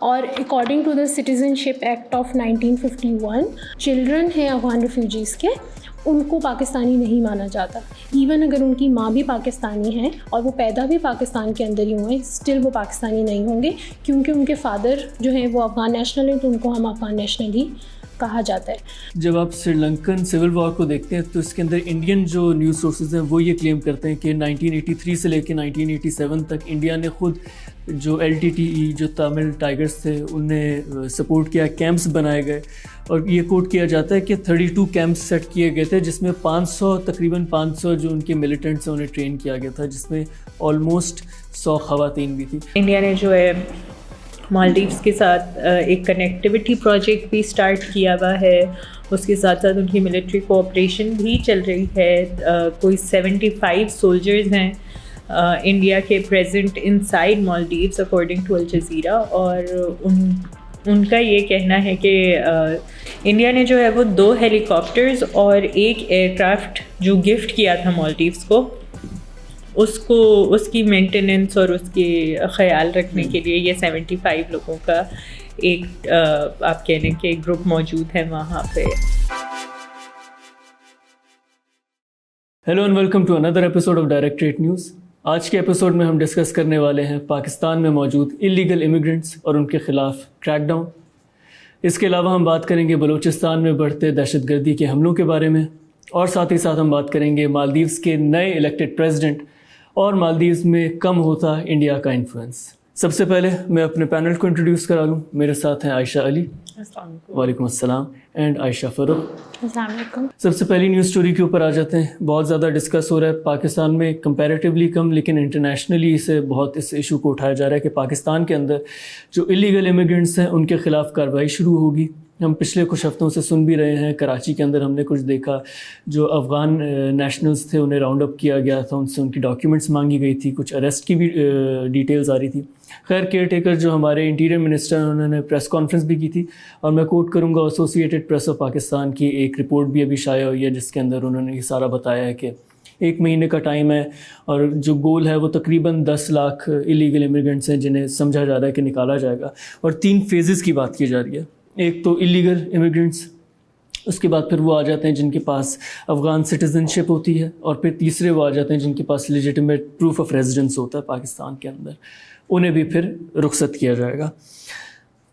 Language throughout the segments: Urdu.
اور according to the citizen ship act of 1951 children ہیں افغان ریفیوجیز کے، ان کو پاکستانی نہیں مانا جاتا. ایون اگر ان کی ماں بھی پاکستانی ہیں اور وہ پیدا بھی پاکستان کے اندر ہی ہوئے، اسٹل وہ پاکستانی نہیں ہوں گے، کیونکہ ان کے فادر جو ہیں وہ افغان نیشنل ہیں، تو ان کو ہم افغان نیشنل ہی کہا جاتا ہے. جب آپ سری لنکن سول وار کو دیکھتے ہیں تو اس کے اندر انڈین جو نیوز سورسز ہیں وہ یہ کلیم کرتے ہیں کہ 1983 سے لے کے 1987 تک انڈیا نے خود جو LTTE جو تامل ٹائگرز تھے انہیں سپورٹ کیا، کیمپس بنائے گئے، اور یہ کوٹ کیا جاتا ہے کہ 32 کیمپس سیٹ کیے گئے تھے جس میں 500 تقریباً 500 جو ان کے ملیٹنٹس ہیں انہیں ٹرین کیا گیا تھا، جس میں آلموسٹ 100 خواتین بھی تھیں. انڈیا نے جو ہے مالدیوز کے ساتھ ایک کنیکٹیوٹی پروجیکٹ بھی سٹارٹ کیا ہوا ہے، اس کے ساتھ ساتھ ان کی ملٹری کوآپریشن بھی چل رہی ہے. کوئی 75 سولجرز ہیں انڈیا کے present inside Maldives according to Al Jazeera, اور ان کا یہ کہنا ہے کہ انڈیا نے جو ہے وہ 2 ہیلی کاپٹرز اور ایک ایئر کرافٹ جو گفٹ کیا تھا مالدیوز کو، اس کی مینٹیننس اور اس کے خیال رکھنے کے لیے یہ 75 لوگوں کا ایک آپ کہہ لیں کہ گروپ موجود ہے وہاں پہ. Hello and welcome to another episode of directorate news. آج کے ایپیسوڈ میں ہم ڈسکس کرنے والے ہیں پاکستان میں موجود انلیگل امیگرنٹس اور ان کے خلاف کریک ڈاؤن. اس کے علاوہ ہم بات کریں گے بلوچستان میں بڑھتے دہشت گردی کے حملوں کے بارے میں، اور ساتھ ہی ساتھ ہم بات کریں گے مالدیوز کے نئے الیکٹڈ پریزیڈنٹ اور مالدیوز میں کم ہوتا انڈیا کا انفلوئنس. سب سے پہلے میں اپنے پینل کو انٹروڈیوس کرا لوں. میرے ساتھ ہیں عائشہ علی. وعلیکم السلام. اینڈ عائشہ فروغ. السلام علیکم. سب سے پہلی نیوز سٹوری کے اوپر آ جاتے ہیں. بہت زیادہ ڈسکس ہو رہا ہے پاکستان میں کمپیریٹیولی کم، لیکن انٹرنیشنلی اسے بہت اس ایشو کو اٹھایا جا رہا ہے کہ پاکستان کے اندر جو انلیگل امیگرنٹس ہیں ان کے خلاف کارروائی شروع ہوگی. ہم پچھلے کچھ ہفتوں سے سن بھی رہے ہیں، کراچی کے اندر ہم نے کچھ دیکھا، جو افغان نیشنلز تھے انہیں راؤنڈ اپ کیا گیا تھا، ان سے ان کی ڈاکیومنٹس مانگی گئی تھی، کچھ اریسٹ کی بھی ڈیٹیلز آ رہی تھی. خیر کیئر ٹیکر جو ہمارے انٹیریئر منسٹر ہیں انہوں نے پریس کانفرنس بھی کی تھی، اور میں کوٹ کروں گا ایسوسیٹڈ پریس آف پاکستان کی ایک رپورٹ بھی ابھی شائع ہوئی ہے جس کے اندر انہوں نے یہ سارا بتایا ہے کہ 1 مہینے کا ٹائم ہے، اور جو گول ہے وہ تقریباً 10 لاکھ انلیگل امیگرنٹس ہیں جنہیں سمجھا جا رہا ہے کہ نکالا جائے گا. اور 3 فیزز کی بات کی جا رہی ہے. ایک تو انلیگل امیگرنٹس، اس کے بعد پھر وہ آ جاتے ہیں جن کے پاس افغان سٹیزن شپ ہوتی ہے، اور پھر تیسرے وہ آ جاتے ہیں جن کے پاس لیجیٹمیٹ پروف آف ریزیڈنس ہوتا ہے پاکستان کے اندر، انہیں بھی پھر رخصت کیا جائے گا.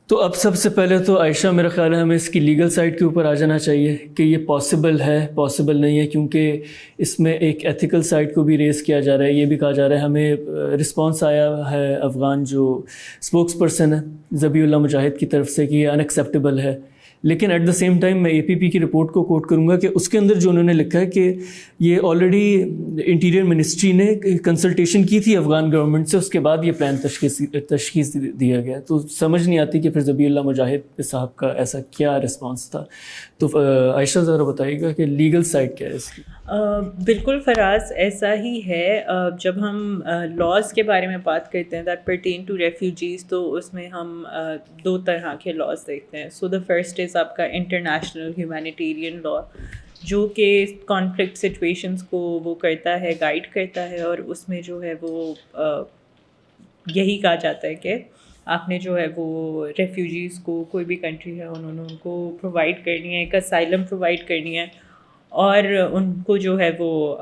تو اب سب سے پہلے تو عائشہ میرا خیال ہے ہمیں اس کی لیگل سائڈ کے اوپر آ جانا چاہیے کہ یہ پاسبل ہے پاسبل نہیں ہے، کیونکہ اس میں ایک ایتھیکل سائڈ کو بھی ریز کیا جا رہا ہے. یہ بھی کہا جا رہا ہے، ہمیں رسپانس آیا ہے افغان جو اسپوکس پرسن ہے ذبیح اللہ مجاہد کی طرف سے کہ یہ ان ایکسیپٹیبل ہے. لیکن ایٹ دا سیم ٹائم میں APP کی رپورٹ کو کوٹ کروں گا کہ اس کے اندر جو انہوں نے لکھا ہے کہ یہ آلریڈی انٹیریئر منسٹری نے کنسلٹیشن کی تھی افغان گورنمنٹ سے، اس کے بعد یہ پلان تشخیص دیا گیا. تو سمجھ نہیں آتی کہ پھر ذبیح اللہ مجاہد صاحب کا ایسا کیا رسپانس تھا. تو عائشہ ذرا بتائیے گا کہ لیگل سائڈ کیا ہے اس کی. بالکل فراز، ایسا ہی ہے. جب ہم لاز کے بارے میں بات کرتے ہیں دیٹ پرٹین ٹو ریفیوجیز، تو اس میں ہم 2 طرح کے لاز دیکھتے ہیں. سو دا فرسٹ از آپ کا انٹرنیشنل ہیومینیٹیرین لا، جو کہ کانفلکٹ سچویشنز کو وہ کرتا ہے، گائیڈ کرتا ہے، اور اس میں جو ہے وہ یہی کہا جاتا ہے کہ آپ نے جو ہے وہ ریفیوجیز کو، کوئی بھی کنٹری ہے انہوں نے ان کو پرووائڈ کرنی ہے، ایک اسائلم پرووائڈ کرنی ہے، اور ان کو جو ہے وہ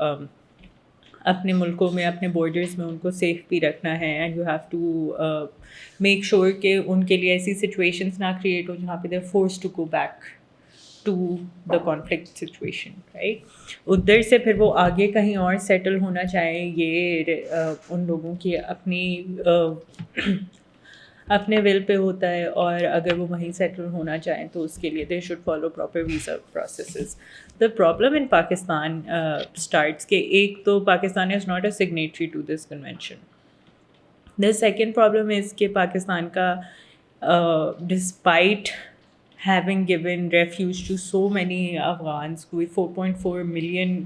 اپنے ملکوں میں، اپنے بارڈرز میں ان کو سیف بھی رکھنا ہے. And you have to make sure کہ ان کے لیے ایسی سچویشنز نہ کریٹ ہو جہاں پہ they are force to go back to the conflict situation, right. ادھر سے پھر وہ آگے کہیں اور سیٹل ہونا چاہیں، یہ ان لوگوں کی اپنے ول پہ ہوتا ہے، اور اگر وہ وہیں سیٹل ہونا چاہیں تو اس کے لیے they should follow proper visa processes. The problem in Pakistan starts کہ ایک تو Pakistan is not a signatory to this convention. The second problem is کہ پاکستان کا despite having given refuge to so many Afghans, کوئی 4.4 ملین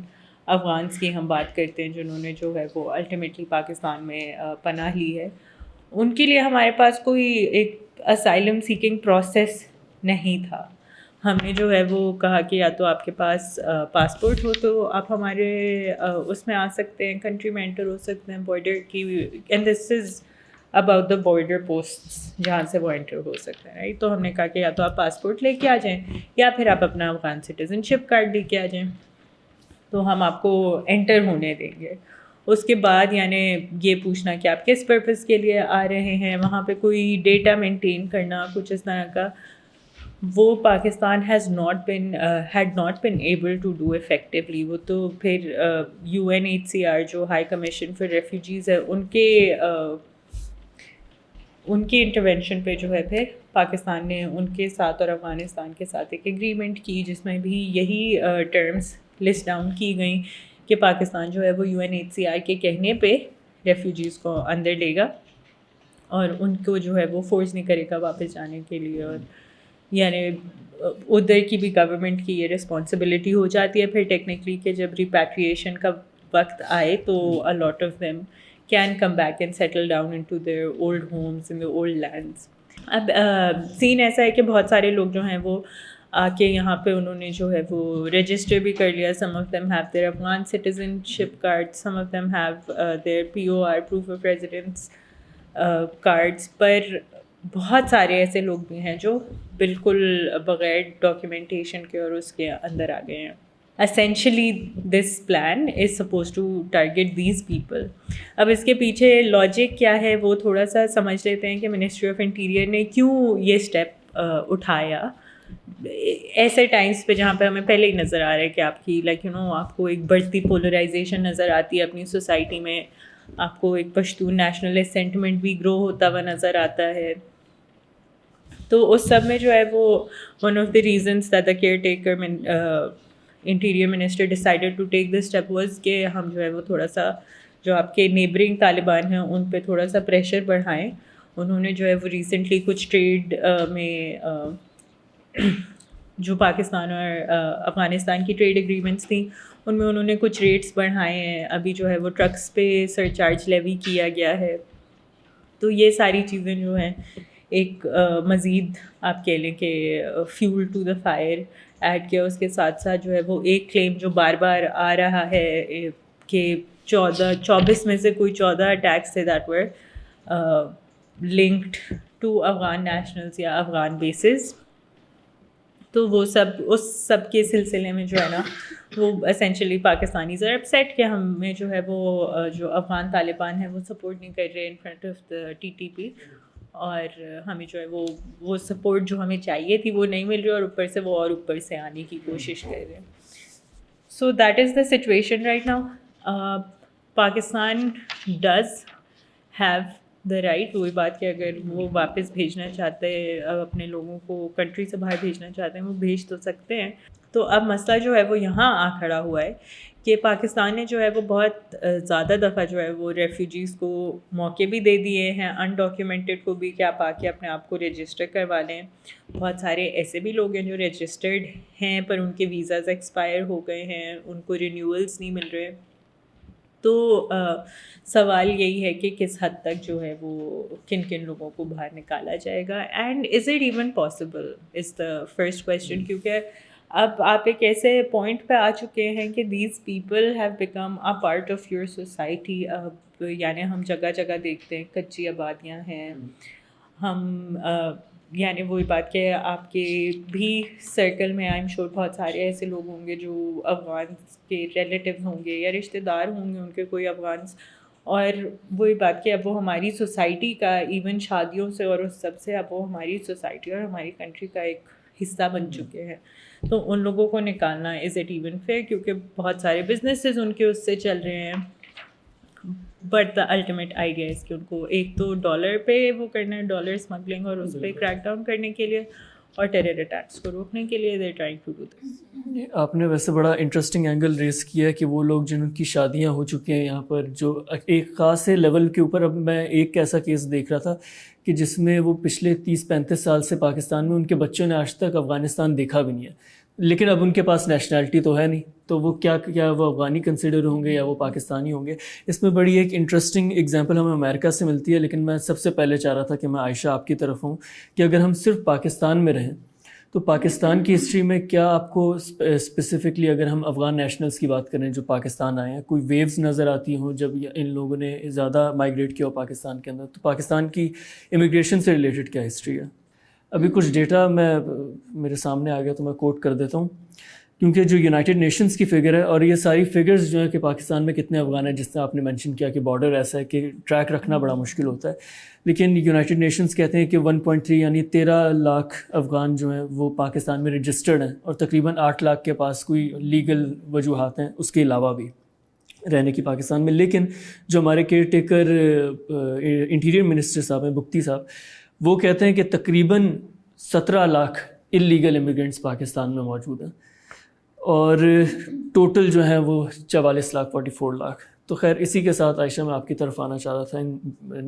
افغانس کی ہم بات کرتے ہیں جنہوں نے جو ہے وہ الٹیمیٹلی پاکستان میں پناہ لی ہے، ان کے لیے ہمارے پاس کوئی ایک اسائلم سیکنگ پروسیس نہیں تھا. ہم نے جو ہے وہ کہا کہ یا تو آپ کے پاس پاسپورٹ ہو تو آپ ہمارے اس میں آ سکتے ہیں، کنٹری میں انٹر ہو سکتے ہیں بارڈر کی. And this is about the border posts جہاں سے وہ انٹر ہو سکتا ہے رائٹ. تو ہم نے کہا کہ یا تو آپ پاسپورٹ لے کے آ جائیں یا پھر آپ اپنا افغان سٹیزن شپ کارڈ لے کے آ جائیں تو ہم آپ کو انٹر ہونے دیں گے. اس کے بعد یعنی یہ پوچھنا کہ آپ کس پرپز کے لیے آ رہے ہیں, وہاں پہ کوئی ڈیٹا مینٹین کرنا کچھ اس طرح کا, وہ Pakistan had not been able to do effectively. وہ تو پھر UNHCR جو ہائی کمیشن فار ریفیوجیز ہے ان کی انٹرونشن پہ جو ہے پھر پاکستان نے ان کے ساتھ اور افغانستان کے ساتھ ایک ایگریمنٹ کی جس میں بھی یہی ٹرمز لسٹ ڈاؤن کی گئیں کہ پاکستان جو ہے وہ UNHCR کے کہنے پہ ریفیوجیز کو اندر لے گا اور ان کو جو ہے وہ فورس نہیں کرے گا واپس جانے کے لیے. اور یعنی ادھر کی بھی گورنمنٹ کی یہ رسپانسبلٹی ہو جاتی ہے پھر ٹیکنیکلی کہ جب ریپیٹریشن کا وقت آئے تو a lot of them can come back and settle down into their old homes in the old lands. اب سین ایسا ہے کہ بہت سارے لوگ جو ہیں وہ آ کے یہاں پہ انہوں نے جو ہے وہ رجسٹر بھی کر لیا. Some of them have their Afghan citizenship card, some of them have their POR proof of residence cards, پر بہت سارے ایسے لوگ بھی ہیں جو بالکل بغیر ڈاکیومنٹیشن کے اور اس کے اندر آ گئے ہیں. Essentially this plan is supposed to target these people. اب اس کے پیچھے لاجک کیا ہے وہ تھوڑا سا سمجھ لیتے ہیں کہ منسٹری آف انٹیریئر نے کیوں یہ اسٹیپ اٹھایا ایسے ٹائمس پہ جہاں پہ ہمیں پہلے ہی نظر آ رہا ہے کہ آپ کی آپ کو ایک بڑھتی پولرائزیشن نظر آتی ہے اپنی سوسائٹی میں, آپ کو ایک پشتون نیشنلسٹ سینٹیمنٹ بھی گرو ہوتا ہوا نظر آتا ہے. تو اس سب میں جو ہے وہ one of the reasons that the caretaker interior minister decided to take this step was کہ ہم جو ہے وہ تھوڑا سا جو آپ کے نیبرنگ طالبان ہیں ان پہ تھوڑا سا پریشر بڑھائیں. انہوں نے جو ہے وہ ریسنٹلی کچھ ٹریڈ میں جو پاکستان اور افغانستان کی ٹریڈ ایگریمنٹس تھیں ان میں انہوں نے کچھ ریٹس بڑھائے ہیں. ابھی جو ہے وہ ٹرکس پہ سرچارج لیوی کیا گیا ہے. تو یہ ساری چیزیں جو ہیں ایک مزید آپ کہہ لیں کہ fuel to the fire add کیا. اس کے ساتھ ساتھ جو ہے وہ ایک کلیم جو بار بار آ رہا ہے کہ 24 میں سے کوئی 14 اٹیکس تھے that were linked to Afghan nationals یا افغان بیسز. تو وہ اس سب کے سلسلے میں جو ہے نا وہ اسینشلی پاکستانیز آر اپسیٹ کہ ہمیں جو ہے وہ جو افغان طالبان ہیں وہ سپورٹ نہیں کر رہے in front of the TTP, اور ہمیں جو ہے وہ سپورٹ جو ہمیں چاہیے تھی وہ نہیں مل رہی اور اوپر سے وہ اور اوپر سے آنے کی کوشش کر رہے ہیں. So that is the situation right now. Pakistan does have the right, وہی بات کہ اگر وہ واپس بھیجنا چاہتے ہیں اپنے لوگوں کو کنٹری سے باہر بھیجنا چاہتے ہیں وہ بھیج تو سکتے ہیں. تو اب مسئلہ جو ہے وہ یہاں آ کھڑا ہوا ہے کہ پاکستان نے جو ہے وہ بہت زیادہ دفعہ جو ہے وہ ریفیوجیز کو موقع بھی دے دیے ہیں انڈاکیومنٹڈ کو بھی کہ آپ آ کے اپنے آپ کو رجسٹر کروا لیں. بہت سارے ایسے بھی لوگ ہیں جو رجسٹرڈ ہیں پر ان کے ویزاز ایکسپائر ہو گئے ہیں, ان کو رینیولس نہیں مل رہے. تو سوال یہی ہے کہ کس حد تک جو ہے وہ کن کن لوگوں کو باہر نکالا جائے گا, and is it even possible is the first question. کیونکہ اب آپ ایک ایسے پوائنٹ پہ آ چکے ہیں کہ these people have become a part of your society. اب یعنی ہم جگہ جگہ دیکھتے ہیں کچی آبادیاں ہیں, ہم یعنی وہی بات کہ آپ کے بھی سرکل میں آئی ایم شیور بہت سارے ایسے لوگ ہوں گے جو افغان کے ریلیٹیو ہوں گے یا رشتہ دار ہوں گے ان کے کوئی افغانس, اور وہی بات کہ اب وہ ہماری سوسائٹی کا ایون شادیوں سے اور اس سب سے اب وہ ہماری سوسائٹی اور ہماری کنٹری کا ایک حصہ بن چکے ہیں. تو ان لوگوں کو نکالنا از اٹ ایون فیئر, کیونکہ بہت سارے بزنسز ان کے اس سے چل رہے ہیں. بٹ دا الٹیمیٹ آئیڈیا اس کہ ان کو ایک تو ڈالر پہ وہ کرنا ہے, ڈالر اسمگلنگ اور اس پہ کریک ڈاؤن کرنے کے لیے, اور ٹیرر اٹیکس کو روکنے کے لیے they trying to do this. آپ نے ویسے بڑا انٹرسٹنگ اینگل ریز کیا ہے کہ وہ لوگ جن کی شادیاں ہو چکی ہیں یہاں پر جو ایک خاص لیول کے اوپر. اب میں ایک ایسا کیس دیکھ رہا تھا کہ جس میں وہ پچھلے 30-35 سال سے پاکستان میں ان کے بچوں نے آج تک افغانستان دیکھا بھی نہیں ہے, لیکن اب ان کے پاس نیشنلٹی تو ہے نہیں, تو وہ کیا وہ افغانی کنسیڈر ہوں گے یا وہ پاکستانی ہوں گے. اس میں بڑی ایک انٹرسٹنگ ایگزامپل ہمیں امریکہ سے ملتی ہے, لیکن میں سب سے پہلے چاہ رہا تھا کہ میں عائشہ آپ کی طرف ہوں کہ اگر ہم صرف پاکستان میں رہیں تو پاکستان کی ہسٹری میں کیا آپ کو اسپیسیفکلی اگر ہم افغان نیشنلز کی بات کریں جو پاکستان آئے ہیں کوئی ویوز نظر آتی ہوں جب ان لوگوں نے زیادہ مائیگریٹ کیا ہو پاکستان کے اندر؟ تو پاکستان کی امیگریشن سے ریلیٹڈ کیا ہسٹری ہے؟ ابھی کچھ ڈیٹا میرے سامنے آ گیا تو میں کوٹ کر دیتا ہوں، کیونکہ جو یونائٹڈ نیشنز کی فگر ہے اور یہ ساری فگرز جو ہے کہ پاکستان میں کتنے افغان ہیں، جس طرح آپ نے مینشن کیا کہ بارڈر ایسا ہے کہ ٹریک رکھنا بڑا مشکل ہوتا ہے، لیکن یونائٹڈ نیشنز کہتے ہیں کہ 1.3 یعنی 13 لاکھ افغان جو ہیں وہ پاکستان میں رجسٹرڈ ہیں، اور تقریباً 8 لاکھ کے پاس کوئی لیگل وجوہات ہیں اس کے علاوہ بھی رہنے کی پاکستان میں۔ لیکن جو ہمارے کیئر ٹیکر انٹیریئر منسٹر صاحب ہیں بگٹی صاحب، وہ کہتے ہیں کہ تقریباً 17 لاکھ انلیگل امیگرینٹس پاکستان میں موجود ہیں، اور ٹوٹل جو ہیں وہ 44 لاکھ 44 لاکھ۔ تو خیر اسی کے ساتھ عائشہ میں آپ کی طرف آنا چاہ رہا تھا ان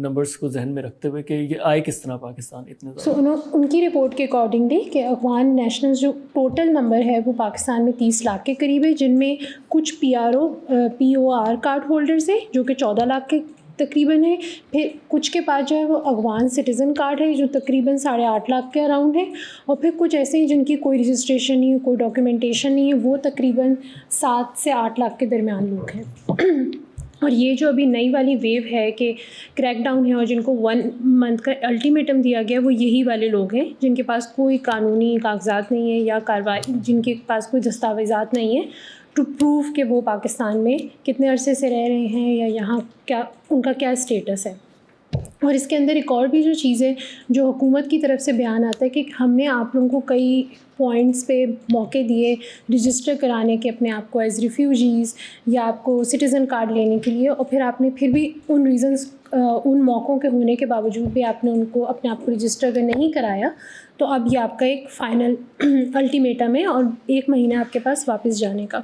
نمبرز کو ذہن میں رکھتے ہوئے کہ یہ آئے کس طرح پاکستان اتنے زیادہ۔ ان کی رپورٹ کے اکارڈنگلی کہ افغان نیشنلز جو ٹوٹل نمبر ہے وہ پاکستان میں 30 لاکھ کے قریب ہے، جن میں کچھ POR کارڈ ہولڈرز ہیں جو کہ 14 لاکھ کے تقریباً ہے، پھر کچھ کے پاس جو ہے وہ افغان سٹیزن کارڈ ہے جو تقریباً 8.5 لاکھ کے اراؤنڈ ہے، اور پھر کچھ ایسے ہیں جن کی کوئی رجسٹریشن نہیں ہے، کوئی ڈاکیومنٹیشن نہیں ہے، وہ تقریباً 7 سے 8 لاکھ کے درمیان لوگ ہیں۔ اور یہ جو ابھی نئی والی ویو ہے کہ کریک ڈاؤن ہے اور جن کو 1 منتھ کا الٹیمیٹم دیا گیا، وہ یہی والے لوگ ہیں جن کے پاس کوئی قانونی کاغذات نہیں ہے یا کارروائی، جن کے پاس کوئی دستاویزات نہیں ہیں ٹو پروف کہ وہ پاکستان میں کتنے عرصے سے رہ رہے ہیں یا یہاں کیا ان کا کیا اسٹیٹس ہے۔ اور اس کے اندر ایک اور بھی جو چیزیں جو حکومت کی طرف سے بیان آتا ہے کہ ہم نے آپ لوگوں کو کئی پوائنٹس پہ موقع دیے رجسٹر کرانے کے اپنے آپ کو ایز ریفیوجیز یا آپ کو سٹیزن کارڈ لینے کے لیے، اور پھر آپ نے پھر بھی ان ریزنس ان موقعوں کے ہونے کے باوجود بھی آپ نے ان کو اپنے آپ کو رجسٹر اگر نہیں کرایا، تو اب یہ آپ کا ایک فائنل الٹیمیٹم ہے اور 1 مہینہ آپ کے پاس واپس جانے کا۔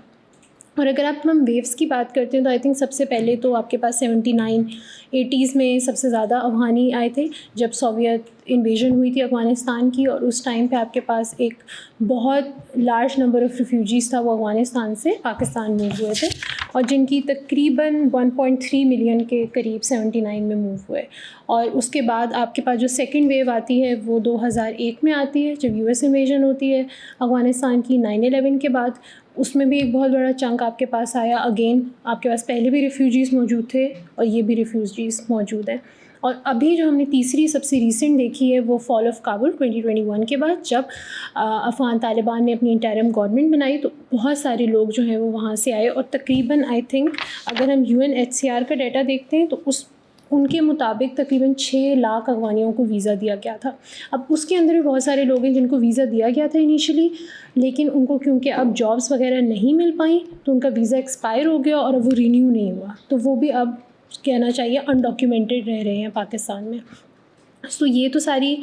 اور اگر ہم ویوز کی بات کرتے ہیں تو آئی تھنک سب سے پہلے تو آپ کے پاس 79-80s میں سب سے زیادہ افغانی آئے تھے جب سوویت انویژن ہوئی تھی افغانستان کی، اور اس ٹائم پہ آپ کے پاس ایک بہت لارج نمبر آف ریفیوجیز تھا وہ افغانستان سے پاکستان موو ہوئے تھے، اور جن کی تقریباً 1.3 ملین کے قریب 79 میں موو ہوئے۔ اور اس کے بعد آپ کے پاس جو سیکنڈ ویو آتی ہے وہ 2001 میں آتی ہے جب US انویژن ہوتی ہے افغانستان کی 9/11 کے بعد، اس میں بھی ایک بہت بڑا چنک آپ کے پاس آیا۔ اگین آپ کے پاس پہلے بھی ریفیوجیز موجود تھے اور یہ بھی ریفیوجیز موجود ہیں۔ اور ابھی جو ہم نے تیسری سب سے ریسنٹ دیکھی ہے وہ فال آف کابل 2021 کے بعد، جب افغان طالبان نے اپنی انٹرم گورنمنٹ بنائی تو بہت سارے لوگ جو ہیں وہ وہاں سے آئے، اور تقریباً آئی تھنک اگر ہم UNHCR کا ڈیٹا دیکھتے ہیں تو ان کے مطابق تقریباً 6 لاکھ افغانیوں کو ویزا دیا گیا تھا۔ اب اس کے اندر بھی بہت سارے لوگ ہیں جن کو ویزا دیا گیا تھا انیشلی، لیکن ان کو کیونکہ اب جابس وغیرہ نہیں مل پائیں تو ان کا ویزا ایکسپائر ہو گیا اور اب وہ رینیو نہیں ہوا، تو وہ بھی اب کہنا چاہیے انڈاکیومنٹڈ رہ رہے ہیں پاکستان میں۔ تو یہ تو ساری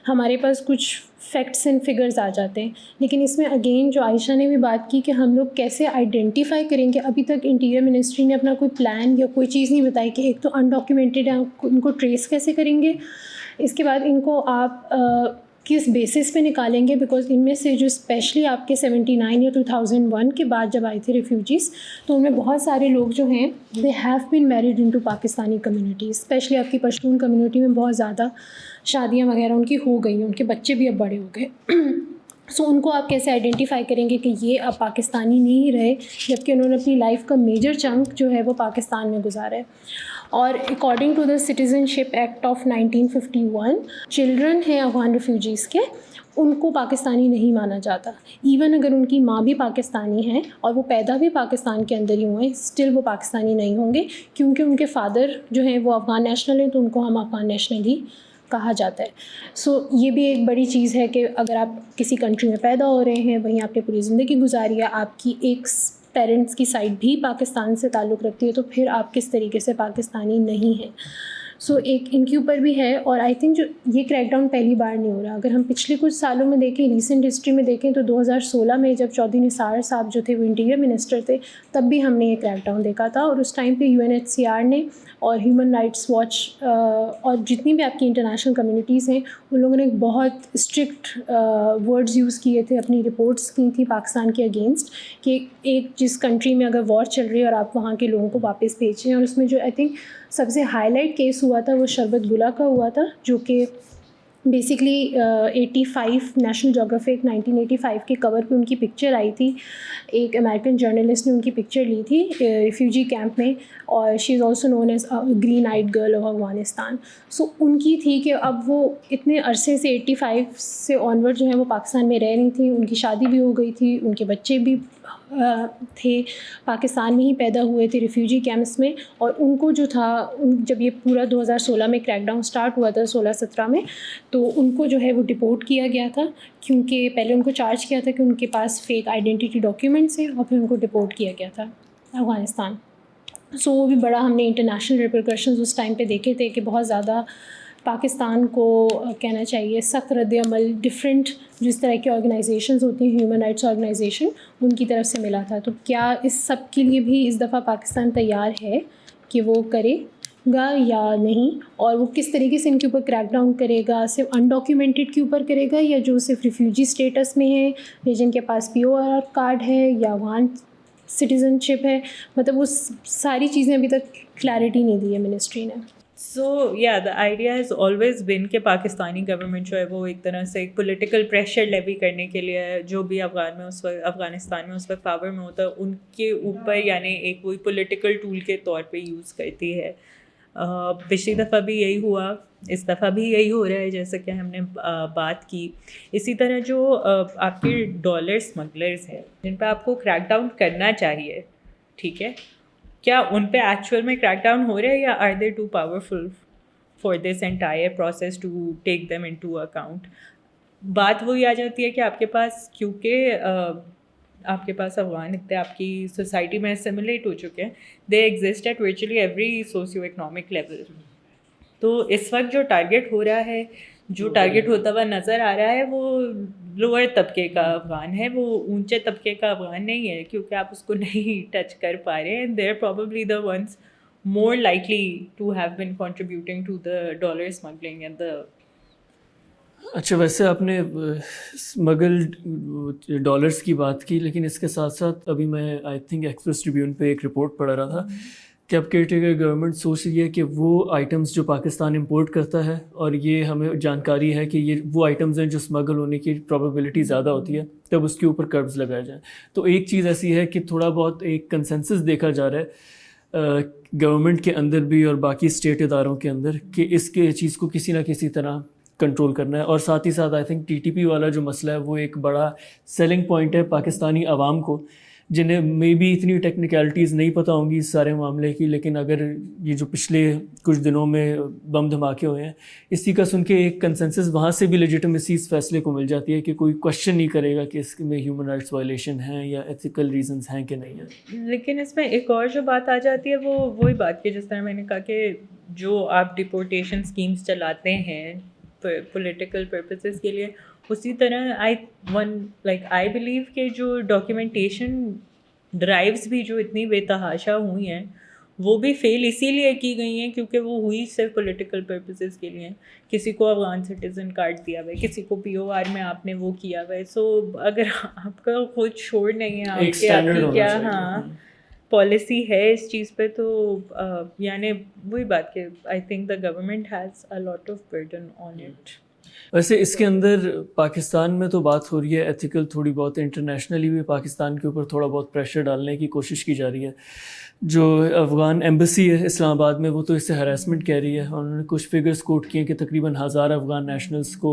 ہمارے پاس کچھ فیکٹس اینڈ فگرز آ جاتے ہیں، لیکن اس میں اگین جو عائشہ نے بھی بات کی کہ ہم لوگ کیسے آئیڈینٹیفائی کریں گے، ابھی تک انٹیریئر منسٹری نے اپنا کوئی پلان یا کوئی چیز نہیں بتائی کہ ایک تو انڈاکیومنٹڈ ہے ان کو ٹریس کیسے کریں گے، اس کے بعد ان کو آپ کس بیسس پہ نکالیں گے، بیکاز ان میں سے جو اسپیشلی آپ کے 79 یا 2001 کے بعد جب آئی تھی ریفیوجیز تو ان میں بہت سارے لوگ جو ہیں they have been married into Pakistani communities, especially آپ کی پشتون کمیونٹی میں بہت زیادہ شادیاں وغیرہ ان کی ہو گئی ہیں، ان کے بچے بھی اب بڑے ہو گئے۔ سو ان کو آپ کیسے آئیڈینٹیفائی کریں گے کہ یہ اب پاکستانی نہیں رہے جبکہ انہوں نے اپنی لائف کا میجر چنک جو ہے وہ پاکستان میں گزارا ہے۔ اور according to the citizen ship act of 1951 children ہیں افغان ریفیوجیز کے، ان کو پاکستانی نہیں مانا جاتا، ایون اگر ان کی ماں بھی پاکستانی ہے اور وہ پیدا بھی پاکستان کے اندر ہی ہوئے ہیں، اسٹل وہ پاکستانی نہیں ہوں گے کیونکہ ان کے فادر جو ہیں وہ افغان نیشنل ہیں، تو ان کو ہم افغان نیشنل ہی کہا جاتا ہے۔ سو یہ بھی ایک بڑی چیز ہے کہ اگر آپ کسی کنٹری میں پیدا ہو رہے ہیں، وہیں آپ نے پوری زندگی گزاری ہے، آپ کی ایک پیرنٹس کی سائڈ بھی پاکستان سے تعلق رکھتی ہے، تو پھر آپ کس طریقے سے پاکستانی نہیں ہیں۔ سو ایک ان کے اوپر بھی ہے، اور آئی تھنک جو یہ کریک ڈاؤن پہلی بار نہیں ہو رہا، اگر ہم پچھلے کچھ سالوں میں دیکھیں، ریسنٹ ہسٹری میں دیکھیں تو 2016 میں جب چودھری نثار صاحب جو تھے وہ انٹیریئر منسٹر تھے تب بھی ہم نے یہ کریک ڈاؤن دیکھا تھا، اور اس ٹائم پہ UNHCR نے اور ہیومن رائٹس واچ اور جتنی بھی آپ کی انٹرنیشنل کمیونٹیز ہیں ان لوگوں نے بہت اسٹرکٹ ورڈز یوز کیے تھے، اپنی رپورٹس کی تھی پاکستان کے اگینسٹ کہ ایک جس کنٹری میں اگر وار چل رہی ہے اور آپ وہاں کے لوگوں کو واپس بھیج رہے ہیں، اور اس میں جو آئی تھنک سب سے ہائی لائٹ کیس ہوا تھا وہ شربت گلا کا ہوا تھا، جو کہ بیسکلی 85 نیشنل جغرافک 1985 کے کور پہ ان کی پکچر آئی تھی. ایک امریکن جرنلسٹ نے ان کی پکچر لی تھی ریفیوجی کیمپ میں, اور she is also known as green eyed girl of Afghanistan. So ان کی تھی کہ اب وہ اتنے عرصے سے 85 سے آنورڈ جو ہیں وہ پاکستان میں رہ رہی تھیں, ان کی شادی بھی ہو گئی تھی, ان کے بچے بھی تھے, پاکستان میں ہی پیدا ہوئے تھے ریفیوجی کیمپس میں. اور ان کو جو تھا جب یہ پورا 2016 میں کریک ڈاؤن اسٹارٹ ہوا تھا 16-17 میں, تو ان کو جو ہے وہ ڈپورٹ کیا گیا تھا, کیونکہ پہلے ان کو چارج کیا تھا کہ ان کے پاس فیک آئیڈینٹی ڈاکیومنٹس ہیں, اور پھر ان کو ڈپورٹ کیا گیا تھا افغانستان. سو وہ بھی بڑا ہم نے انٹرنیشنل ریپرکشنز اس ٹائم پہ دیکھے تھے کہ بہت زیادہ پاکستان کو کہنا چاہیے سخت رد عمل ڈفرینٹ جس طرح کی آرگنائزیشنز ہوتی ہیں, ہیومن رائٹس آرگنائزیشن, ان کی طرف سے ملا تھا. تو کیا اس سب کے لیے بھی اس دفعہ پاکستان تیار ہے کہ وہ کرے گا یا نہیں, اور وہ کس طریقے سے ان کے اوپر کریک ڈاؤن کرے گا؟ صرف انڈاکیومنٹڈ کے اوپر کرے گا, یا جو صرف ریفیوجی اسٹیٹس میں ہیں یا جن کے پاس POR کارڈ ہے یا افغان سٹیزن شپ ہے؟ مطلب وہ ساری چیزیں ابھی تک کلیئرٹی نہیں دی ہے منسٹری نے. سو یا the idea has always been کہ پاکستانی گورنمنٹ جو ہے وہ ایک طرح سے ایک پولیٹیکل پریشر لیوی کرنے کے لیے جو بھی افغانستان میں اس وقت پاور میں ہوتا ہے ان کے اوپر یعنی ایک وہی پولیٹیکل ٹول کے طور پہ یوز کرتی ہے. پچھلی دفعہ بھی یہی ہوا, اس دفعہ بھی یہی ہو رہا ہے جیسا کہ ہم نے بات کی. اسی طرح جو آپ کے ڈالر اسمگلرز ہیں جن پہ آپ کو کریک ڈاؤن کرنا چاہیے, ٹھیک ہے, کیا ان پہ ایکچوئل میں کریک ڈاؤن ہو رہا ہے یا are they too powerful for this entire process to take them into account? بات وہی آ جاتی ہے کہ آپ کے پاس کیونکہ آپ کے پاس افغان اتنے آپ کی سوسائٹی میں اسیمولیٹ ہو چکے ہیں, they exist at virtually every socio economic level. تو اس وقت جو ٹارگیٹ ہو رہا ہے, جو ٹارگیٹ ہوتا ہوا نظر آ رہا ہے, وہ لوور طبقے کا افغان ہے, وہ اونچے طبقے کا افغان نہیں ہے, کیونکہ آپ اس کو نہیں ٹچ کر پا رہے ہیں. They are probably the ones more likely to have been contributing to the dollar smuggling and the. اچھا, ویسے آپ نے اسمگلڈ ڈالرس کی بات کی, لیکن اس کے ساتھ ساتھ ابھی میں آئی تھنک ایکسپریس ٹریبیون پہ ایک رپورٹ پڑھ رہا تھا کہ اب کیئر ٹیکر گورنمنٹ سوچ رہی ہے کہ وہ آئٹمس جو پاکستان امپورٹ کرتا ہے, اور یہ ہمیں جانکاری ہے کہ یہ وہ آئٹمز ہیں جو اسمگل ہونے کی پرابیبلٹی زیادہ ہوتی ہے, تب اس کے اوپر کربز لگائے جائیں. تو ایک چیز ایسی ہے کہ تھوڑا بہت ایک کنسنسس دیکھا جا رہا ہے گورنمنٹ کے اندر بھی اور باقی اسٹیٹ اداروں کے اندر کہ اس کے چیز کو کسی نہ کسی طرح کنٹرول کرنا ہے. اور ساتھ ہی ساتھ آئی تھنک TTP والا جو مسئلہ ہے وہ ایک بڑا سیلنگ پوائنٹ ہے پاکستانی عوام کو, جنہیں مے بی اتنی ٹیکنیکلٹیز نہیں پتہ ہوں گی اس سارے معاملے کی, لیکن اگر یہ جو پچھلے کچھ دنوں میں بم دھماکے ہوئے ہیں اسی کا سن کے ایک کنسنسس وہاں سے بھی لیجیٹمیسی اس فیصلے کو مل جاتی ہے کہ کوئی کوشچن نہیں کرے گا کہ اس میں ہیومن رائٹس وائلیشن ہیں یا ایتھیکل ریزنز ہیں کہ نہیں ہیں. لیکن اس میں ایک اور جو بات آ جاتی ہے وہ وہی بات کہ جس طرح میں نے کہا کہ جو آپ ڈپورٹیشن اسکیمس چلاتے ہیں پولیٹیکل پرپسز کے لیے, اسی طرح آئی بلیو کہ جو ڈاکیومنٹیشن ڈرائیوز بھی جو اتنی بے تحاشا ہوئی ہیں وہ بھی فیل اسی لیے کی گئی ہیں کیونکہ وہ ہوئی صرف پولیٹیکل پرپسز کے لیے. کسی کو افغان سٹیزن کارڈ دیا ہوا ہے, کسی کو POR میں آپ نے وہ کیا ہوا ہے. سو اگر آپ کا خود شور نہیں ہے آپ کی کیا ہاں پالیسی ہے اس چیز پہ, تو یعنی وہی بات کہ I think the government has a lot of burden on it. ویسے اس کے اندر پاکستان میں تو بات ہو رہی ہے ایتھیکل تھوڑی بہت, انٹرنیشنلی بھی پاکستان کے اوپر تھوڑا بہت پریشر ڈالنے کی کوشش کی جا رہی ہے. جو افغان ایمبیسی ہے اسلام آباد میں وہ تو اس سے ہراسمنٹ کہہ رہی ہے, اور انہوں نے کچھ فگرز کوٹ کیے کہ تقریباً 1000 افغان نیشنلز کو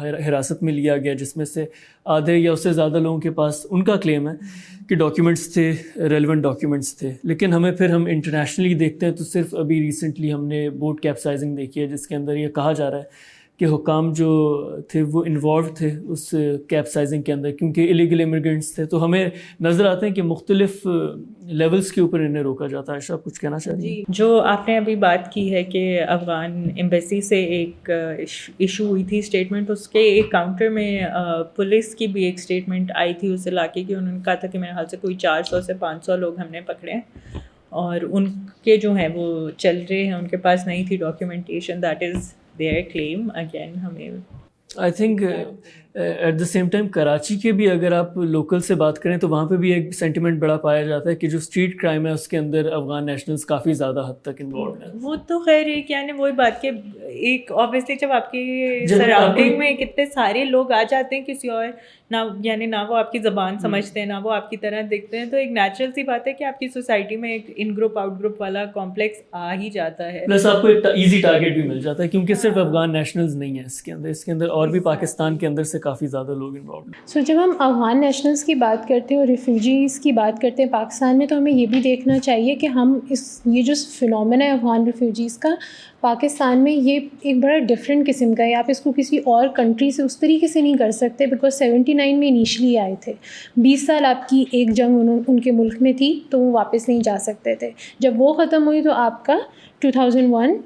حراست میں لیا گیا, جس میں سے آدھے یا اس سے زیادہ لوگوں کے پاس ان کا کلیم ہے کہ ڈاکیومنٹس تھے, ریلیونٹ ڈاکیومنٹس تھے. لیکن ہم انٹرنیشنلی دیکھتے ہیں تو صرف ابھی ریسنٹلی ہم نے بوٹ کیپسائزنگ دیکھی ہے جس کے اندر یہ کہا جا رہا ہے کہ حکام جو تھے وہ انوالو تھے اس کیپسائزنگ کے اندر کیونکہ الیگل امیگرینٹس تھے. تو ہمیں نظر آتے ہیں کہ مختلف لیولز کے اوپر انہیں روکا جاتا ہے. آپ کچھ کہنا چاہتے ہیں؟ جو آپ نے ابھی بات کی ہے کہ افغان ایمبیسی سے ایک ایشو ہوئی تھی اسٹیٹمنٹ, اس کے ایک کاؤنٹر میں پولیس کی بھی ایک اسٹیٹمنٹ آئی تھی اس علاقے کی. انہوں نے کہا تھا کہ میرے خیال سے کوئی 400 سے 500 لوگ ہم نے پکڑے ہیں اور ان کے جو ہیں وہ چل رہے ہیں, ان کے پاس نہیں تھی documentation. That is their claim. Again, ہمیں I think at the same time Karachi کے بھی اگر آپ لوکل سے بات کریں تو وہاں پہ بھی ایک سینٹیمنٹ بڑا پایا جاتا ہے کہ جو اسٹریٹ کرائم ہے اس کے اندر افغان نیشنلز کافی زیادہ حد تک انوالوڈ ہیں. وہ تو خیر ایک یعنی وہی بات کہ ایک آبویسلی جب آپ کی سراؤنڈنگ میں کتنے سارے لوگ آ جاتے ہیں کسی اور نہ یعنی نہ وہ آپ کی زبان سمجھتے ہیں نہ وہ آپ کی طرح دیکھتے ہیں, تو ایک نیچرل سی بات ہے کہ آپ کی سوسائٹی میں ایک ان گروپ آؤٹ گروپ والا کمپلیکس آ ہی جاتا ہے. پلس آپ کو ایک ایزی ٹارگیٹ بھی مل جاتا ہے کیونکہ صرف افغان نیشنلز نہیں ہیں اس کے اندر اور بھی پاکستان کے اندر سے کافی زیادہ لوگ انوالوڈ ہیں. سو جب ہم افغان نیشنلز کی بات کرتے ہیں اور ریفیوجیز کی بات کرتے ہیں پاکستان میں, تو ہمیں یہ بھی دیکھنا چاہیے کہ ہم یہ جو فنومینا ہے افغان ریفیوجیز کا پاکستان میں, یہ ایک بڑا ڈفرینٹ قسم کا ہے. آپ اس کو کسی اور کنٹری سے اس طریقے سے نہیں کر سکتے بیکاز 79 میں انیشلی آئے تھے. 20 سال آپ کی ایک جنگ ان کے ملک میں تھی تو وہ واپس نہیں جا سکتے تھے. جب وہ ختم ہوئی تو آپ کا 2001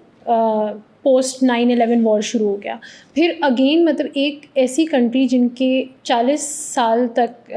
پوسٹ 9/11 وار شروع ہو گیا. پھر اگین مطلب ایک ایسی کنٹری جن کے 40 سال تک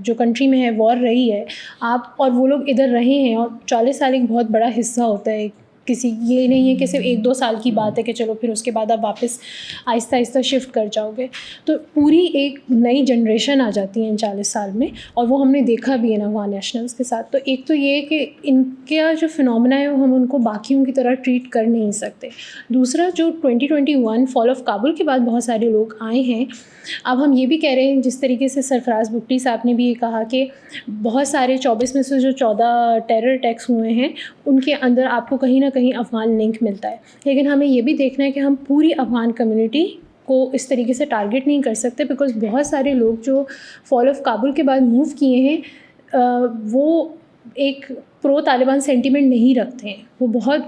جو کنٹری میں ہے وار رہی ہے آپ, اور وہ لوگ ادھر رہے ہیں, اور 40 سال ایک بہت بڑا حصہ ہوتا ہے کسی, یہ نہیں ہے کہ صرف 1-2 سال کی بات ہے کہ چلو پھر اس کے بعد آپ واپس آہستہ آہستہ شفٹ کر جاؤ گے. تو پوری ایک نئی جنریشن آ جاتی ہے ان 40 سال میں, اور وہ ہم نے دیکھا بھی ہے نا افغان نیشنلز کے ساتھ. تو ایک تو یہ ہے کہ ان کا جو فنومینا ہے وہ ہم ان کو باقیوں کی طرح ٹریٹ کر نہیں سکتے. دوسرا جو 2021 فال آف کابل کے بعد بہت سارے لوگ آئے ہیں, اب ہم یہ بھی کہہ رہے ہیں جس طریقے سے سرفراز بگٹی صاحب نے بھی یہ کہا کہ بہت سارے 24 میں سے جو 14 ٹیرر اٹیکس ہوئے ہیں ان کے اندر آپ کو کہیں نہ کہیں افغان لنک ملتا ہے. لیکن ہمیں یہ بھی دیکھنا ہے کہ ہم پوری افغان کمیونٹی کو اس طریقے سے ٹارگیٹ نہیں کر سکتے بیکاز بہت سارے لوگ جو فال آف کابل کے بعد موو کیے ہیں وہ ایک پرو طالبان سینٹیمنٹ نہیں رکھتے ہیں.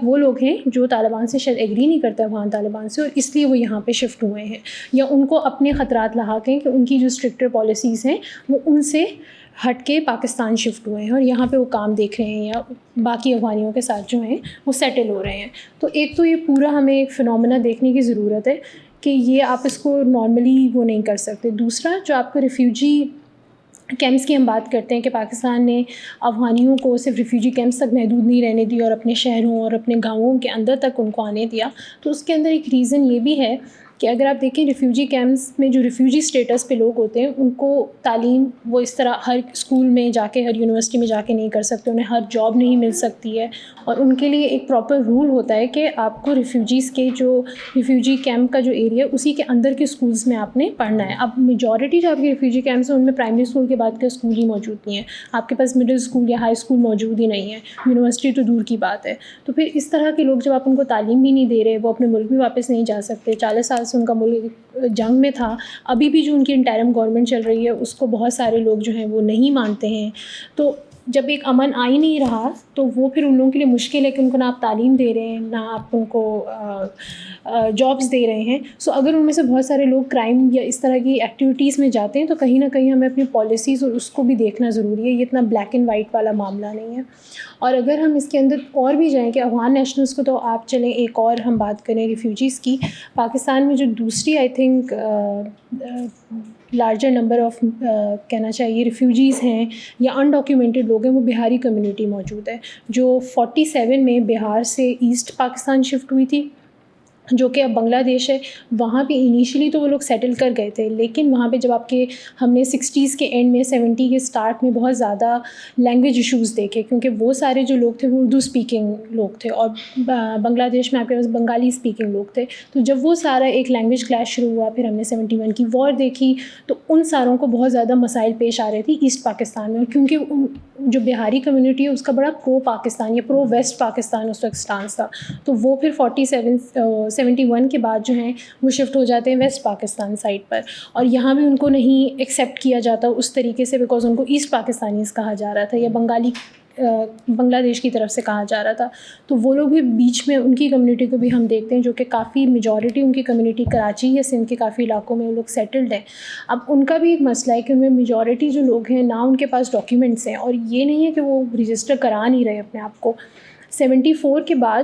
وہ لوگ ہیں جو طالبان سے شاید ایگری نہیں کرتے افغان طالبان سے, اور اس لیے وہ یہاں پہ شفٹ ہوئے ہیں, یا ان کو اپنے خطرات لاحق ہیں کہ ان کی جو اسٹرکٹر پالیسیز ہیں وہ ان سے ہٹ کے پاکستان شفٹ ہوئے ہیں اور یہاں پہ وہ کام دیکھ رہے ہیں یا باقی افغانیوں کے ساتھ جو ہیں وہ سیٹل ہو رہے ہیں. تو ایک تو یہ پورا ہمیں ایک فنومینا دیکھنے کی ضرورت ہے کہ یہ آپ اس کو نارملی وہ نہیں کر سکتے. دوسرا جو آپ کو ریفیوجی کیمپس کی ہم بات کرتے ہیں کہ پاکستان نے افغانیوں کو صرف ریفیوجی کیمپس تک محدود نہیں رہنے دی اور اپنے شہروں اور اپنے گاؤں کے اندر تک ان کو آنے دیا, تو اس کے اندر ایک ریزن یہ بھی ہے کہ اگر آپ دیکھیں ریفیوجی کیمپس میں جو ریفیوجی اسٹیٹس پہ لوگ ہوتے ہیں ان کو تعلیم وہ اس طرح ہر اسکول میں جا کے ہر یونیورسٹی میں جا کے نہیں کر سکتے, انہیں ہر جاب نہیں مل سکتی ہے, اور ان کے لیے ایک پراپر رول ہوتا ہے کہ آپ کو ریفیوجیز کے جو ریفیوجی کیمپ کا جو ایریا اسی کے اندر کے اسکولس میں آپ نے پڑھنا ہے. اب میجورٹی جو آپ کے ریفیوجی کیمپس ہیں ان میں پرائمری اسکول کے بعد کا اسکول ہی موجود نہیں ہے, آپ کے پاس مڈل اسکول یا ہائی اسکول موجود ہی نہیں ہے, یونیورسٹی تو دور کی بات ہے. تو پھر اس طرح کے لوگ جب آپ ان کو تعلیم بھی نہیں دے رہے, وہ اپنے ملک میں واپس نہیں جا سکتے, 40 سال سے ان کا ملک جنگ میں تھا, ابھی بھی جو ان کی انٹرم گورنمنٹ چل رہی ہے اس کو بہت سارے لوگ جو ہیں وہ نہیں مانتے ہیں. تو جب ایک امن آ ہی نہیں رہا تو وہ پھر ان لوگوں کے لیے مشکل ہے کہ ان کو نہ آپ تعلیم دے رہے ہیں نہ آپ ان کو جابس دے رہے ہیں. سو اگر ان میں سے بہت سارے لوگ کرائم یا اس طرح کی ایکٹیویٹیز میں جاتے ہیں تو کہیں نہ کہیں ہمیں اپنی پالیسیز اور اس کو بھی دیکھنا ضروری ہے. یہ اتنا بلیک اینڈ وائٹ والا معاملہ نہیں ہے. اور اگر ہم اس کے اندر اور بھی جائیں کہ افغان نیشنلز کو, تو آپ چلیں ایک اور ہم بات کریں ریفیوجیز کی. پاکستان میں جو دوسری I think larger number of کہنا چاہیے ریفیوجیز ہیں یا انڈاکیومنٹڈ لوگ ہیں, وہ بہاری کمیونٹی موجود ہے جو 47 میں بہار سے ایسٹ پاکستان شفٹ ہوئی تھی جو کہ اب بنگلہ دیش ہے. وہاں پہ انیشلی تو وہ لوگ سیٹل کر گئے تھے, لیکن وہاں پہ جب آپ کے ہم نے 60s کے اینڈ میں 70 کے اسٹارٹ میں بہت زیادہ لینگویج ایشوز دیکھے کیونکہ وہ سارے جو لوگ تھے وہ اردو اسپیکنگ لوگ تھے اور بنگلہ دیش میں آپ کے پاس بنگالی اسپیکنگ لوگ تھے. تو جب وہ سارا ایک لینگویج کلیش شروع ہوا, پھر ہم نے 71 کی وار دیکھی, تو ان ساروں کو بہت زیادہ مسائل پیش آ رہے تھے ایسٹ پاکستان میں, کیونکہ جو بہاری کمیونٹی ہے اس کا بڑا پرو پاکستان یا پرو ویسٹ پاکستان اس وقت اسٹانس تھا. تو وہ پھر 71 کے بعد جو ہیں وہ شفٹ ہو جاتے ہیں ویسٹ پاکستان سائڈ پر, اور یہاں بھی ان کو نہیں ایکسیپٹ کیا جاتا اس طریقے سے بیکاز ان کو ایسٹ پاکستانیز کہا جا رہا تھا یا بنگالی بنگلہ دیش کی طرف سے کہا جا رہا تھا. تو وہ لوگ بھی بیچ میں ان کی کمیونٹی کو بھی ہم دیکھتے ہیں جو کہ کافی میجورٹی ان کی کمیونٹی کراچی یا سندھ کے کافی علاقوں میں وہ لوگ سیٹلڈ ہیں. اب ان کا بھی ایک مسئلہ ہے کہ ان میں میجورٹی جو لوگ ہیں نہ ان کے پاس ڈاکیومنٹس ہیں, اور یہ نہیں ہے کہ وہ رجسٹر کرا نہیں رہے اپنے آپ کو. 74 کے بعد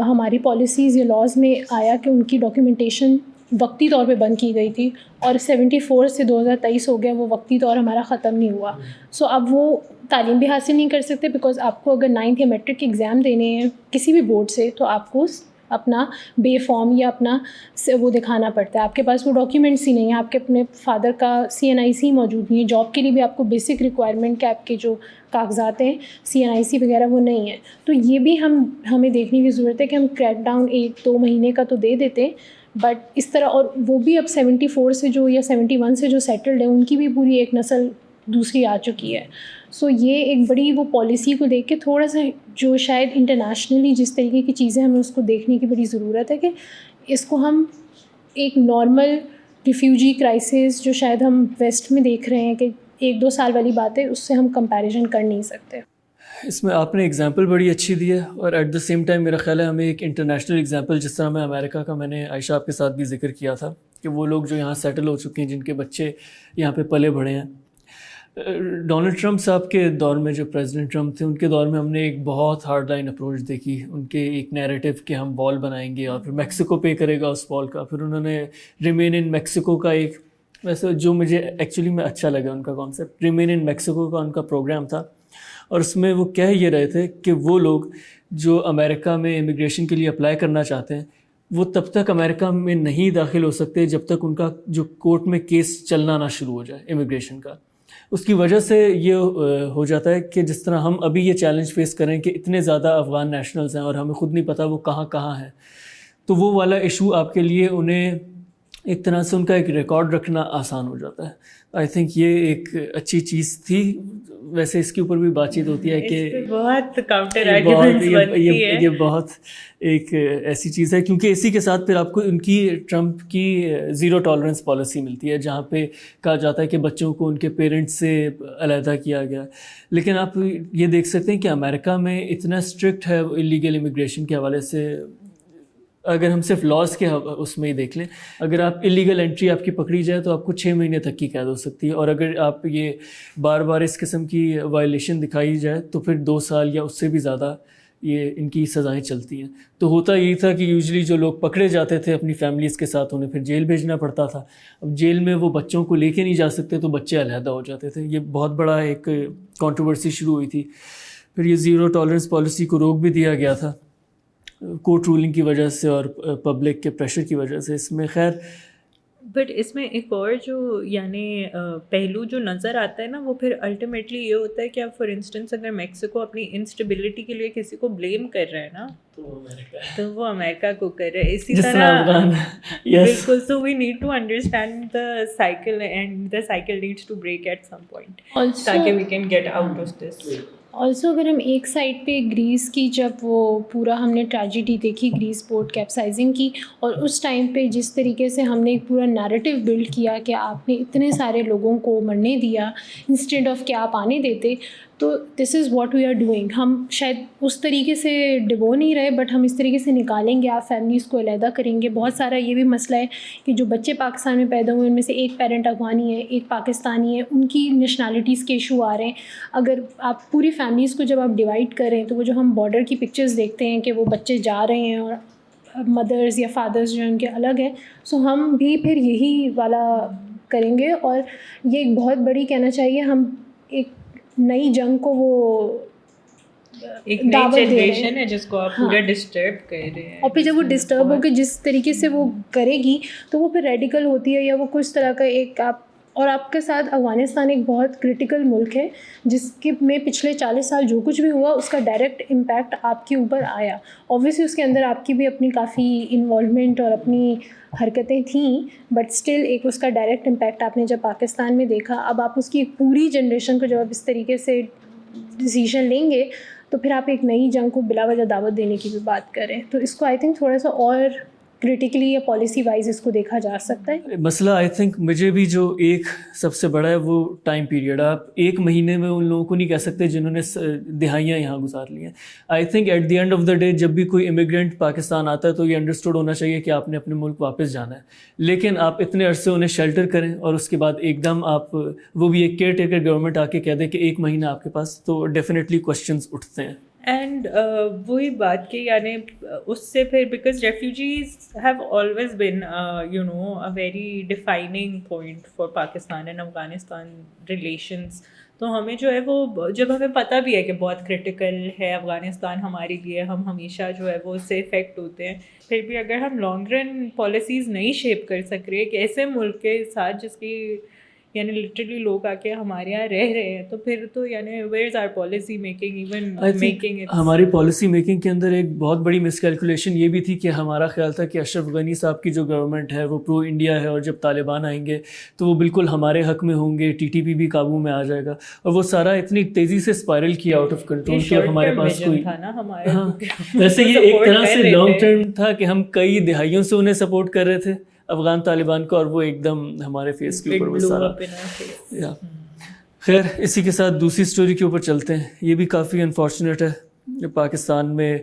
ہماری پالیسیز یا لاز میں آیا کہ ان کی ڈاکیومنٹیشن وقتی طور پہ بند کی گئی تھی, اور 74 سے 2023 ہو گیا, وہ وقتی طور ہمارا ختم نہیں ہوا. سو اب وہ تعلیم بھی حاصل نہیں کر سکتے بیکاز آپ کو اگر 9th یا میٹرک کے ایگزام دینے ہیں کسی بھی بورڈ سے تو آپ کو اپنا بے فارم یا اپنا وہ دکھانا پڑتا ہے. آپ کے پاس وہ ڈاکیومنٹس ہی نہیں ہیں, آپ کے اپنے فادر کا CNIC موجود نہیں ہے, جاب کے لیے بھی آپ کو بیسک ریکوائرمنٹ کے آپ کے جو کاغذات ہیں CNIC وغیرہ وہ نہیں ہے. تو یہ بھی ہمیں دیکھنے کی ضرورت ہے کہ ہم کریک ڈاؤن 1-2 مہینے کا تو دے دیتے ہیں, بٹ اس طرح, اور وہ بھی اب 74 سے جو یا 71 سے جو سیٹلڈ ہے ان کی بھی پوری ایک نسل دوسری آ چکی ہے. سو یہ ایک بڑی وہ پالیسی کو دیکھ کے تھوڑا سا جو شاید انٹرنیشنلی جس طریقے کی چیزیں ہمیں اس کو دیکھنے کی بڑی ضرورت ہے کہ اس کو ہم ایک نارمل ریفیوجی کرائسس جو شاید ہم ویسٹ میں دیکھ رہے ہیں کہ 1-2 سال والی بات ہے, اس سے ہم کمپیریزن کر نہیں سکتے. اس میں آپ نے اگزامپل بڑی اچھی دی ہے, اور ایٹ دا سیم ٹائم میرا خیال ہے ہمیں ایک انٹرنیشنل اگزامپل, جس طرح میں امریکہ کا میں نے عائشہ آپ کے ساتھ بھی ذکر کیا تھا کہ وہ لوگ جو یہاں سیٹل ہو چکے ہیں, جن کے بچے یہاں پہ پلے بڑھے ہیں. ڈونلڈ ٹرمپ صاحب کے دور میں, جو پریزیڈنٹ ٹرمپ تھے, ان کے دور میں ہم نے ایک بہت ہارڈ لائن اپروچ دیکھی. ان کے ایک نیریٹو کہ ہم وال بنائیں گے اور پھر میکسیکو پے کرے گا اس وال کا. پھر انہوں نے ریمین ان میکسیکو کا ایک, ویسے جو مجھے ایکچولی میں اچھا لگا ان کا کانسیپٹ, ریمین ان میکسیکو کا ان کا پروگرام تھا, اور اس میں وہ کہہ یہ رہے تھے کہ وہ لوگ جو امریکہ میں امیگریشن کے لیے اپلائی کرنا چاہتے ہیں وہ تب تک امریکہ میں نہیں داخل ہو سکتے جب تک ان کا جو کورٹ میں کیس چلنا نہ شروع ہو جائے امیگریشن کا. اس کی وجہ سے یہ ہو جاتا ہے کہ جس طرح ہم ابھی یہ چیلنج فیس کریں کہ اتنے زیادہ افغان نیشنلز ہیں اور ہمیں خود نہیں پتہ وہ کہاں کہاں ہیں, تو وہ والا ایشو آپ کے لیے انہیں ایک طرح سے ان کا ایک ریکارڈ رکھنا آسان ہو جاتا ہے. آئی تھنک یہ ایک اچھی چیز تھی. ویسے اس کے اوپر بھی بات چیت ہوتی ہے کہ بہت کاؤنٹر آرگیومنٹس بنتی ہے, یہ بہت ایک ایسی چیز ہے, کیونکہ اسی کے ساتھ پھر آپ کو ان کی ٹرمپ کی زیرو ٹالرنس پالیسی ملتی ہے, جہاں پہ کہا جاتا ہے کہ بچوں کو ان کے پیرنٹس سے علیحدہ کیا گیا. لیکن آپ یہ دیکھ سکتے ہیں کہ امریکہ میں اتنا اسٹرکٹ ہے انلیگل امیگریشن کے حوالے سے. اگر ہم صرف لاس کے اس میں ہی دیکھ لیں, اگر آپ انلیگل انٹری آپ کی پکڑی جائے تو آپ کو 6 مہینے تک کی قید ہو سکتی ہے, اور اگر آپ یہ بار بار اس قسم کی وائلیشن دکھائی جائے تو پھر 2 سال یا اس سے بھی زیادہ یہ ان کی سزائیں چلتی ہیں. تو ہوتا یہی تھا کہ یوزلی جو لوگ پکڑے جاتے تھے اپنی فیملیز کے ساتھ, انہیں پھر جیل بھیجنا پڑتا تھا. اب جیل میں وہ بچوں کو لے کے نہیں جا سکتے تو بچے علیحدہ ہو جاتے تھے. یہ بہت بڑا ایک کنٹروورسی شروع ہوئی تھی. پھر یہ زیرو ٹالرنس پالیسی کو روک بھی دیا گیا تھا کورٹ رولنگ کی وجہ سے اور پبلک کے پریشر کی وجہ سے. اس میں خیر بٹ اس میں ایک اور جو یعنی پہلو جو نظر آتا ہے نا, وہ پھر الٹیمیٹلی یہ ہوتا ہے کہ اب فار انسٹنس اگر میکسیکو اپنی انسٹیبلٹی کے لیے کسی کو بلیم کر رہا ہے نا, تو وہ امریکہ کو کر رہا ہے. اسی طرح بالکل. So we need to understand the cycle, and the cycle needs to break at some point تاکہ we can get out of this. Also اگر ہم ایک سائڈ پہ گریس کی, جب وہ پورا ہم نے ٹریجڈی دیکھی گریس پورٹ کیپسائزنگ کی, اور اس ٹائم پہ جس طریقے سے ہم نے ایک پورا نیریٹو بلڈ کیا کہ آپ نے اتنے سارے لوگوں کو مرنے دیا انسٹیڈ آف کہ آپ آنے دیتے, تو this is what we are doing. ہم شاید اس طریقے سے ڈبو نہیں رہے, بٹ ہم اس طریقے سے نکالیں گے, آپ فیملیز کو علیحدہ کریں گے. بہت سارا یہ بھی مسئلہ ہے کہ جو بچے پاکستان میں پیدا ہوئے ان میں سے ایک پیرنٹ افغانی ہے, ایک پاکستانی ہے, ان کی نیشنلٹیز کے ایشو آ رہے ہیں. اگر آپ پوری فیملیز کو جب آپ ڈیوائڈ کریں تو وہ جو ہم بارڈر کی پکچرز دیکھتے ہیں کہ وہ بچے جا رہے ہیں اور مدرز یا فادرز جو ہیں ان کے الگ ہیں, سو ہم بھی پھر یہی والا کریں گے. اور یہ ایک بہت بڑی کہنا چاہیے, ہم ایک نئی جنگ کو وہ ایک نئی جنریشن ہے جس کو آپ پورا ڈسٹرب کر رہے ہیں, اور پھر جب وہ ڈسٹرب ہو کے جس طریقے سے وہ کرے گی تو وہ پھر ریڈیکل ہوتی ہے, یا وہ کچھ طرح کا ایک آپ. اور آپ کے ساتھ افغانستان ایک بہت کرٹیکل ملک ہے جس کے میں پچھلے 40 سال جو کچھ بھی ہوا اس کا ڈائریکٹ امپیکٹ آپ کے اوپر آیا. اوبویسلی اس کے اندر آپ کی بھی اپنی کافی انوالومنٹ اور اپنی حرکتیں تھیں, بٹ اسٹل ایک اس کا ڈائریکٹ امپیکٹ آپ نے جب پاکستان میں دیکھا. اب آپ اس کی ایک پوری جنریشن کو جب آپ اس طریقے سے ڈیسیژن لیں گے تو پھر آپ ایک نئی جنگ کو بلا وجہ دعوت دینے کی بھی بات کریں, تو اس کو آئی تھنک تھوڑا سا اور کرٹیکلی یا پالیسی وائز اس کو دیکھا جا سکتا ہے. مسئلہ آئی تھنک مجھے بھی جو ایک سب سے بڑا ہے وہ ٹائم پیریڈ. آپ 1 مہینے میں ان لوگوں کو نہیں کہہ سکتے جنہوں نے دہائیاں یہاں گزار لی ہیں. I think at the end of the day جب بھی کوئی امیگرینٹ پاکستان آتا ہے تو یہ انڈرسٹوڈ ہونا چاہیے کہ آپ نے اپنے ملک واپس جانا ہے, لیکن آپ اتنے عرصے انہیں شیلٹر کریں اور اس کے بعد ایک دم آپ وہ بھی ایک کیئر ٹیکر گورنمنٹ آ کے کہہ دیں کہ 1 مہینہ آپ کے پاس, تو ڈیفینیٹلی کوشچنز اٹھتے ہیں. اینڈ وہی بات کہ یعنی اس سے پھر because refugees have always been you know a very defining point for Pakistan and Afghanistan relations. تو ہمیں جو ہے وہ جب ہمیں پتہ بھی ہے کہ بہت کرٹیکل ہے افغانستان ہمارے لیے, ہم ہمیشہ جو ہے وہ اس سے افیکٹ ہوتے ہیں, پھر بھی اگر ہم لانگ رن پالیسیز نہیں شیپ کر سک رہے ایک ایسے ملک کے ساتھ جس کی یعنی لٹرلی لوگ آ کے ہمارے یہاں رہ رہے ہیں, تو پھر تو یعنی where is our policy making even making. ہماری پالیسی میکنگ کے اندر ایک بہت بڑی مس کیلکولیشن یہ بھی تھی کہ ہمارا خیال تھا کہ اشرف غنی صاحب کی جو گورنمنٹ ہے وہ پرو انڈیا ہے, اور جب طالبان آئیں گے تو وہ بالکل ہمارے حق میں ہوں گے, ٹی ٹی پی بھی قابو میں آ جائے گا, اور وہ سارا اتنی تیزی سے اسپائرل کیا آؤٹ آف کنٹرول کہ ہمارے پاس کوئی تھا نا ہمارا. ہاں ویسے یہ ایک طرح سے لانگ ٹرم تھا کہ ہم کئی دہائیوں سے انہیں سپورٹ کر رہے تھے افغان طالبان کو, اور وہ ایک دم ہمارے فیس کے اوپر وہ سارا. خیر اسی کے ساتھ دوسری سٹوری کے اوپر چلتے ہیں. یہ بھی کافی انفارچونیٹ ہے. پاکستان میں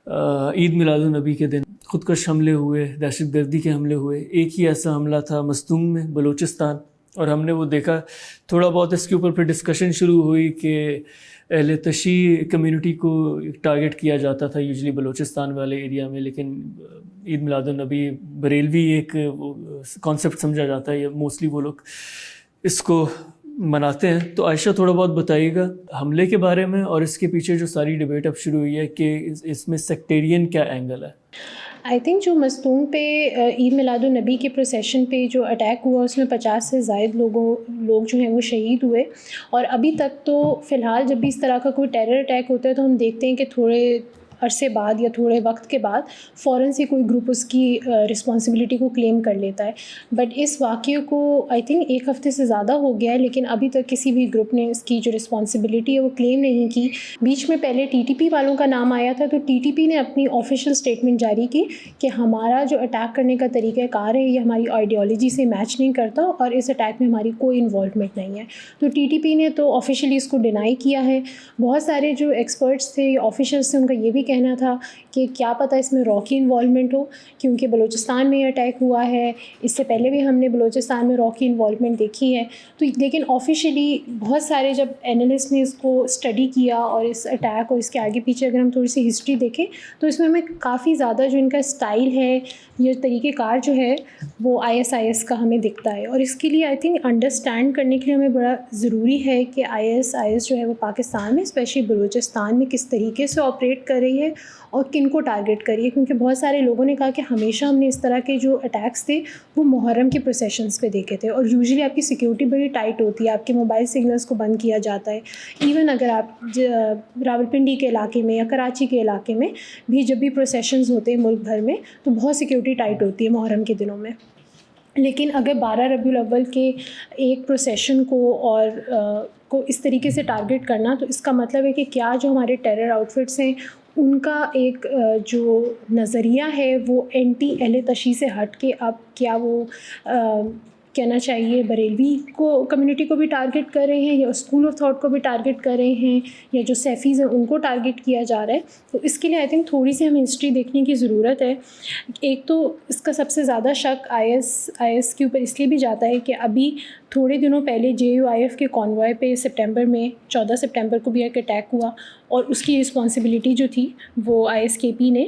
عید میلاد النبی کے دن خودکش حملے ہوئے, دہشت گردی کے حملے ہوئے. ایک ہی ایسا حملہ تھا مستونگ میں بلوچستان, اور ہم نے وہ دیکھا تھوڑا بہت. اس کے اوپر پھر ڈسکشن شروع ہوئی کہ اہل تشی کمیونٹی کو ٹارگٹ کیا جاتا تھا یوزلی بلوچستان والے ایریا میں, لیکن عید میلاد النبی بریلوی ایک کانسیپٹ سمجھا جاتا ہے, یہ موسٹلی وہ لوگ اس کو مناتے ہیں. تو عائشہ تھوڑا بہت بتائیے گا حملے کے بارے میں, اور اس کے پیچھے جو ساری ڈبیٹ اب شروع ہوئی ہے کہ اس میں سیکٹیرین کیا اینگل ہے. آئی تھنک جو مستونگ پہ عید میلاد النبی کے پروسیشن پہ جو اٹیک ہوا اس میں 50 سے زائد لوگ جو ہیں وہ شہید ہوئے. اور ابھی تک تو فی الحال جب بھی اس طرح کا کوئی ٹیرر اٹیک ہوتا ہے تو ہم دیکھتے ہیں کہ تھوڑے عرصے بعد یا تھوڑے وقت کے بعد فوراً سے کوئی گروپ اس کی رسپانسبلٹی کو کلیم کر لیتا ہے. بٹ اس واقعے کو آئی تھنک ایک ہفتے سے زیادہ ہو گیا ہے, لیکن ابھی تک کسی بھی گروپ نے اس کی جو رسپانسبلٹی ہے وہ کلیم نہیں کی. بیچ میں پہلے ٹی ٹی پی والوں کا نام آیا تھا, تو ٹی ٹی پی نے اپنی آفیشیل اسٹیٹمنٹ جاری کی کہ ہمارا جو اٹیک کرنے کا طریقہ کار ہے یہ ہماری آئیڈیالوجی سے میچ نہیں کرتا, اور اس اٹیک میں ہماری کوئی انوالومنٹ نہیں ہے. تو ٹی ٹی پی نے تو آفیشیلی اس کو ڈینائی کیا ہے. بہت سارے جو ایکسپرٹس تھے, آفیشلس تھے, ان کا یہ بھی کہنا تھا کہ کیا پتہ اس میں را کی انوالومنٹ ہو, کیونکہ بلوچستان میں یہ اٹیک ہوا ہے, اس سے پہلے بھی ہم نے بلوچستان میں را کی انوالومنٹ دیکھی ہے. تو لیکن آفیشیلی بہت سارے جب اینالسٹ نے اس کو اسٹڈی کیا اور اس اٹیک اور اس کے آگے پیچھے اگر ہم تھوڑی سی ہسٹری دیکھیں تو اس میں ہمیں کافی زیادہ جو ان کا اسٹائل ہے, یہ طریقہ کار جو ہے وہ ISIS کا ہمیں دکھتا ہے. اور اس کے لیے آئی تھنک انڈرسٹینڈ کرنے کے لیے ہمیں بڑا ضروری ہے کہ ISIS جو ہے وہ پاکستان میں اسپیشلی بلوچستان میں کس طریقے سے آپریٹ کر رہی ہے اور کن کو ٹارگٹ کری ہے. کیونکہ بہت سارے لوگوں نے کہا کہ ہمیشہ ہم نے اس طرح کے جو اٹیکس تھے وہ محرم کے پروسیشنز پہ دیکھے تھے, اور یوزلی آپ کی سیکیورٹی بڑی ٹائٹ ہوتی ہے, آپ کے موبائل سگنلس کو بند کیا جاتا ہے. ایون اگر آپ راولپنڈی کے علاقے میں یا کراچی کے علاقے میں بھی جب بھی پروسیشنز ہوتے ہیں ملک بھر میں تو بہت سیکیورٹی ٹائٹ ہوتی ہے محرم کے دنوں میں. لیکن اگر 12 ربیع الاول کے ایک پروسیشن کو اس طریقے سے ٹارگٹ کرنا, تو اس کا مطلب ہے کہ کیا جو ہمارے ٹیرر آؤٹ فٹس ہیں ان کا ایک جو نظریہ ہے وہ اینٹی اہل تشیع سے ہٹ کے اب کیا وہ کہنا چاہیے بریلوی کو کمیونٹی کو بھی ٹارگٹ کر رہے ہیں, یا اسکول آف تھاٹ کو بھی ٹارگٹ کر رہے ہیں, یا جو سیفیز ہیں ان کو ٹارگٹ کیا جا رہا ہے. تو اس کے لیے آئی تھنک تھوڑی سی ہمیں ہسٹری دیکھنے کی ضرورت ہے. ایک تو اس کا سب سے زیادہ شک IS کے اوپر اس لیے بھی جاتا ہے کہ ابھی تھوڑے دنوں پہلے JUIF کے کانوائے پہ سپٹمبر میں 14 سپٹمبر کو بھی ایک اٹیک ہوا, اور اس کی رسپانسبلٹی جو تھی وہ ISKP نے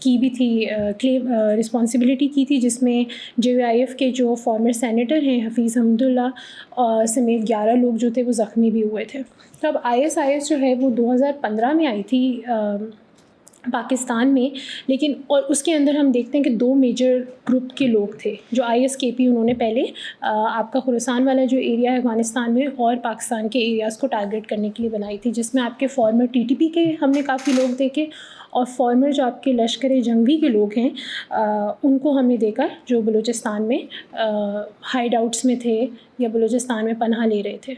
کی بھی تھی, کلیم رسپانسبلٹی کی تھی, جس میں JUIF کے جو فارمر سینیٹر ہیں حفیظ حمد اللہ سمیت 11 لوگ جو تھے وہ زخمی بھی ہوئے تھے. تو اب ISIS جو ہے وہ 2015 میں آئی تھی پاکستان میں, لیکن اور اس کے اندر ہم دیکھتے ہیں کہ 2 میجر گروپ کے لوگ تھے جو ISKP انہوں نے پہلے آپ کا خراسان والا جو ایریا ہے افغانستان میں اور پاکستان کے ایریاز کو ٹارگٹ کرنے کے لیے بنائی تھی, جس میں آپ کے فارمر TTP کے ہم نے کافی لوگ دیکھے, اور فارمر جو آپ کے لشکر جنگی کے لوگ ہیں ان کو ہم نے دیکھا جو بلوچستان میں ہائیڈ آؤٹس میں تھے یا بلوچستان میں پناہ لے رہے تھے.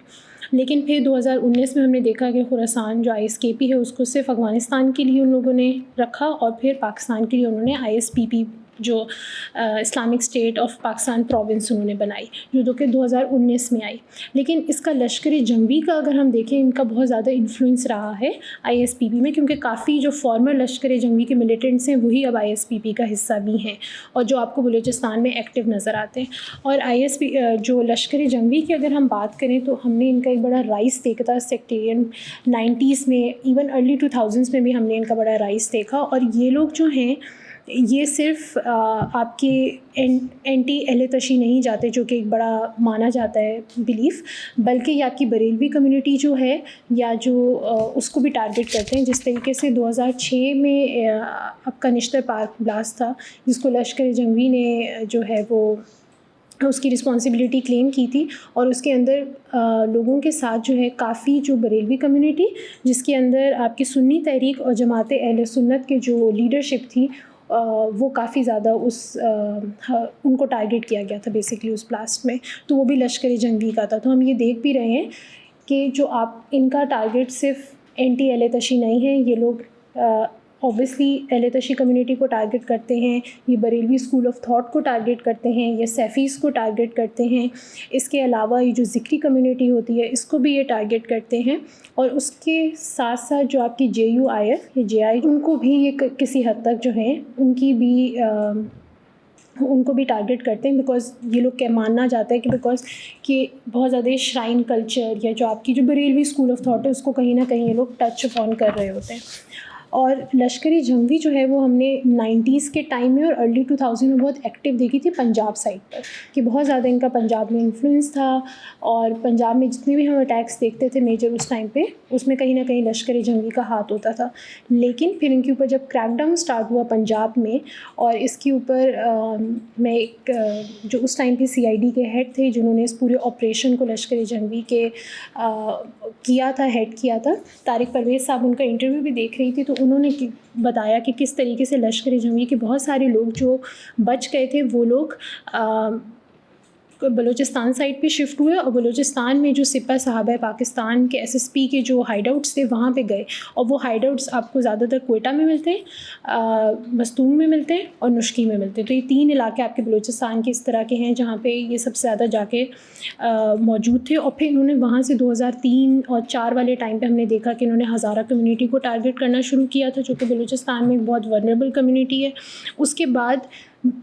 لیکن پھر 2019 میں ہم نے دیکھا کہ خراسان جو ISKP ہے اس کو صرف افغانستان کے لیے ان لوگوں نے رکھا, اور پھر پاکستان کے لیے انہوں نے ISPP جو Islamic state of Pakistan province انہوں نے بنائی جو کہ 2019 میں آئی. لیکن اس کا لشکر جنگی کا اگر ہم دیکھیں ان کا بہت زیادہ انفلوئنس رہا ہے ISPP میں, کیونکہ کافی جو فارمر لشکر جنگی کے ملیٹنٹس ہیں وہی اب ISPP کا حصہ بھی ہیں اور جو آپ کو بلوچستان میں ایکٹیو نظر آتے ہیں. اور جو لشکر جنگی کی اگر ہم بات کریں تو ہم نے ان کا ایک بڑا رائز دیکھا تھا سیکٹیرین 90s میں, ایون ارلی 2000s میں بھی ہم نے ان کا بڑا رائز دیکھا. اور یہ لوگ جو ہیں یہ صرف آپ کے اینٹی اہل تشیع نہیں جاتے جو کہ ایک بڑا مانا جاتا ہے بلیف, بلکہ یہ آپ کی بریلوی کمیونٹی جو ہے یا جو اس کو بھی ٹارگٹ کرتے ہیں. جس طریقے سے 2006 میں آپ کا نشتر پارک بلاسٹ تھا جس کو لشکر جنگی نے جو ہے وہ اس کی رسپانسبلٹی کلیم کی تھی, اور اس کے اندر لوگوں کے ساتھ جو ہے کافی جو بریلوی کمیونٹی جس کے اندر آپ کی سنی تحریک اور جماعت اہل سنت کے جو لیڈرشپ تھی وہ کافی زیادہ ان کو ٹارگٹ کیا گیا تھا بیسکلی اس بلاسٹ میں, تو وہ بھی لشکر جنگی کا تھا. تو ہم یہ دیکھ بھی رہے ہیں کہ جو آپ ان کا ٹارگٹ صرف اینٹی اہل تشیع نہیں ہے, یہ لوگ اوبیسلی اہل تشیع کمیونٹی کو ٹارگٹ کرتے ہیں, یہ بریلوی اسکول آف تھاٹ کو ٹارگٹ کرتے ہیں, یہ سیفیز کو ٹارگٹ کرتے ہیں. اس کے علاوہ یہ جو ذکری کمیونٹی ہوتی ہے اس کو بھی یہ ٹارگٹ کرتے ہیں, اور اس کے ساتھ ساتھ جو آپ کی JUIF یا JI ان کو بھی یہ کسی حد تک جو ہیں ان کو بھی ٹارگٹ کرتے ہیں, بیکاز یہ لوگ ماننا جاتا ہے کہ بیکاز کہ بہت زیادہ شرائن کلچر یا جو آپ کی جو بریلوی اسکول آف تھاٹ ہے اس کو کہیں نہ کہیں یہ لوگ ٹچ اپون کر رہے ہوتے ہیں. اور لشکری جنگی جو ہے وہ ہم نے 90s کے ٹائم میں اور ارلی 2000 میں بہت ایکٹیو دیکھی تھی پنجاب سائڈ پر, کہ بہت زیادہ ان کا پنجاب میں انفلوئنس تھا, اور پنجاب میں جتنے بھی ہم اٹیکس دیکھتے تھے میجر اس ٹائم پہ اس میں کہیں نہ کہیں لشکر جنگی کا ہاتھ ہوتا تھا. لیکن پھر ان کے اوپر جب کریک ڈاؤن اسٹارٹ ہوا پنجاب میں, اور اس کے اوپر میں ایک جو اس ٹائم پہ CID کے ہیڈ تھے جنہوں نے اس پورے آپریشن کو لشکر جنگی کے کیا تھا, ہیڈ کیا تھا, طارق پرویز صاحب ان کا انٹرویو بھی دیکھ رہی تھی, تو انہوں نے بتایا کہ کس طریقے سے لشکر جنگی کے بہت سارے لوگ جو بچ گئے تھے وہ لوگ بلوچستان سائڈ پہ شفٹ ہوئے, اور بلوچستان میں جو سپہ صحابہ پاکستان کے SSP کے جو ہائیڈ آؤٹس تھے وہاں پہ گئے, اور وہ ہائیڈ آؤٹس آپ کو زیادہ تر کوئٹہ میں ملتے ہیں, مستونگ میں ملتے ہیں اور نشکی میں ملتے ہیں. تو یہ 3 علاقے آپ کے بلوچستان کے اس طرح کے ہیں جہاں پہ یہ سب سے زیادہ جا کے موجود تھے. اور پھر انہوں نے وہاں سے 2003 اور 2004 والے ٹائم پہ ہم نے دیکھا کہ انہوں نے ہزارہ کمیونٹی کو ٹارگٹ کرنا شروع کیا تھا جو کہ بلوچستان میں ایک بہت ورنیبل کمیونٹی ہے. اس کے بعد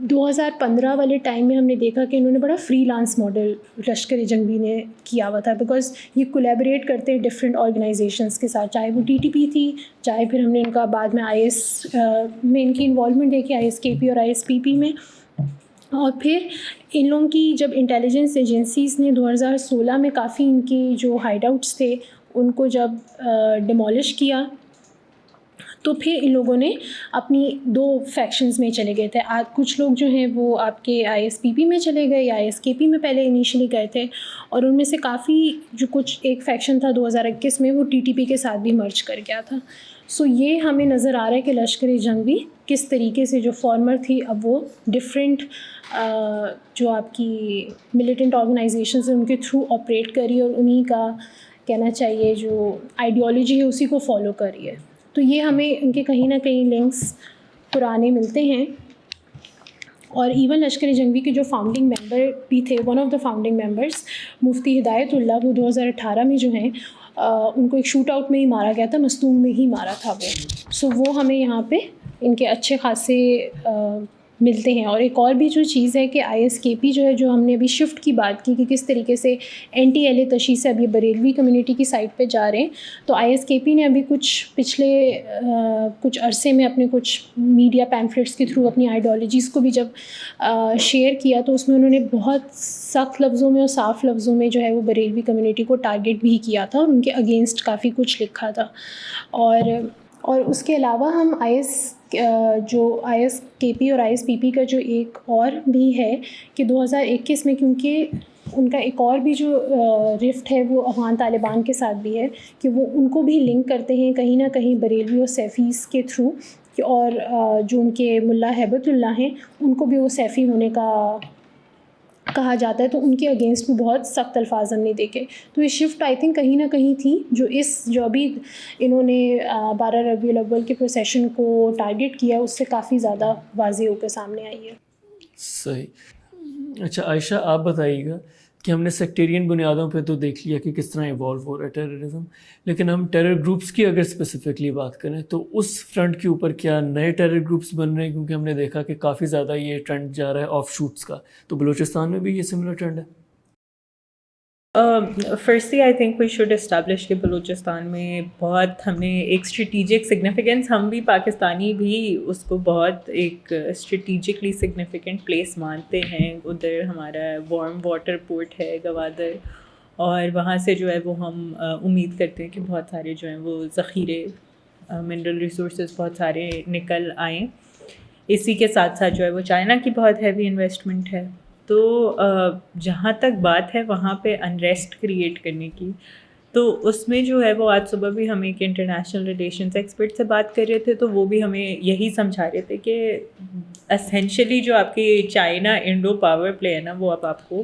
2015 والے ٹائم میں ہم نے دیکھا کہ انہوں نے بڑا فری لانس ماڈل لشکر جنگی نے کیا ہوا تھا, بیکاز یہ کولیبریٹ کرتے ہیں ڈفرینٹ آرگنائزیشنس کے ساتھ, چاہے وہ TTP تھی, چاہے پھر ہم نے ان کا بعد میں IS میں ان کی انوالومنٹ دیکھی ISKP اور ISPP میں. اور پھر ان لوگوں کی جب انٹیلیجنس ایجنسیز نے 2016 میں کافی ان کی جو ہائیڈ آؤٹس تھے ان کو جب ڈیمولش کیا, تو پھر ان لوگوں نے اپنی 2 فیکشنز میں چلے گئے تھے. کچھ لوگ جو ہیں وہ آپ کے ISPP میں چلے گئے یا ISKP میں پہلے انیشلی گئے تھے, اور ان میں سے کافی جو کچھ ایک فیکشن تھا 2021 میں وہ TTP کے ساتھ بھی مرج کر گیا تھا. سو یہ ہمیں نظر آ رہا ہے کہ لشکر جنگی کس طریقے سے جو فارمر تھی اب وہ ڈفرینٹ جو آپ کی ملیٹنٹ آرگنائزیشنز ہیں ان کے تھرو آپریٹ کری, اور انہی کا کہنا چاہیے جو آئیڈیالوجی ہے اسی کو فالو کری ہے. تو یہ ہمیں ان کے کہیں نہ کہیں لنکس پرانے ملتے ہیں. اور ایون لشکر جنگی کے جو فاؤنڈنگ ممبر بھی تھے, one of the founding members Mufti Hidayatullah, وہ 2018 میں جو ہیں ان کو ایک شوٹ آؤٹ میں ہی مارا گیا تھا, مستونگ میں ہی مارا تھا وہ. سو وہ ہمیں یہاں پہ ان کے اچھے خاصے ملتے ہیں. اور ایک اور بھی جو چیز ہے کہ ISKP جو ہے, جو ہم نے ابھی شفٹ کی بات کی کہ کس طریقے سے اینٹی اہل تشیع سے اب یہ بریلوی کمیونٹی کی سائڈ پہ جا رہے ہیں, تو ISKP نے ابھی پچھلے کچھ عرصے میں اپنے کچھ میڈیا پیمفلیٹس کے تھرو اپنی آئیڈیالوجیز کو بھی جب شیئر کیا تو اس میں انہوں نے بہت سخت لفظوں میں اور صاف لفظوں میں جو ہے وہ بریلوی کمیونٹی کو ٹارگٹ بھی کیا تھا, اور ان کے اگینسٹ کافی کچھ لکھا تھا. اور اس کے علاوہ ہم ISKP اور ISPP کا جو ایک اور بھی ہے کہ 2021 میں, کیونکہ ان کا ایک اور بھی جو رفٹ ہے وہ افغان طالبان کے ساتھ بھی ہے کہ وہ ان کو بھی لنک کرتے ہیں کہیں نہ کہیں بریلوی اور سیفیز کے تھرو, اور جو ان کے ملا ہیبت اللہ ہیں ان کو بھی وہ سیفی ہونے کا کہا جاتا ہے، تو ان کے اگینسٹ بھی بہت سخت الفاظ ہم نے دیکھے. تو یہ شفٹ آئی تھنک کہیں نہ کہیں تھی جو ابھی انہوں نے 12 ربیع الاول کے پروسیشن کو ٹارگیٹ کیا اس سے کافی زیادہ واضح ہو کے سامنے آئی ہے. صحیح. اچھا عائشہ آپ بتائیے گا کہ ہم نے سیکٹیرین بنیادوں پہ تو دیکھ لیا کہ کس طرح ایوالو ہو رہا ہے ٹیررزم، لیکن ہم ٹیرر گروپس کی اگر اسپیسیفکلی بات کریں تو اس فرنٹ کے اوپر کیا نئے ٹیرر گروپس بن رہے ہیں؟ کیونکہ ہم نے دیکھا کہ کافی زیادہ یہ ٹرینڈ جا رہا ہے آف شوٹس کا، تو بلوچستان میں بھی یہ سملر ٹرینڈ ہے؟ Firstly I think we should establish کہ بلوچستان میں بہت ہم نے ایک اسٹریٹیجک سگنیفیکینس، ہم بھی پاکستانی بھی اس کو بہت ایک اسٹریٹیجکلی سگنیفیکنٹ پلیس مانتے ہیں. ادھر ہمارا وارم واٹر پورٹ ہے گوادر، اور وہاں سے جو ہے وہ ہم امید کرتے ہیں کہ بہت سارے جو ہیں وہ ذخیرے منرل ریسورسز بہت سارے نکل آئیں. اسی کے ساتھ ساتھ جو ہے وہ چائنا کی بہت ہیوی انویسٹمنٹ ہے. تو جہاں تک بات ہے وہاں پہ انریسٹ کریٹ کرنے کی، تو اس میں جو ہے وہ آج صبح بھی ہم ایک انٹرنیشنل ریلیشنز ایکسپرٹ سے بات کر رہے تھے، تو وہ بھی ہمیں یہی سمجھا رہے تھے کہ اسینشلی جو آپ کی چائنا انڈو پاور پلے ہے نا، وہ اب آپ کو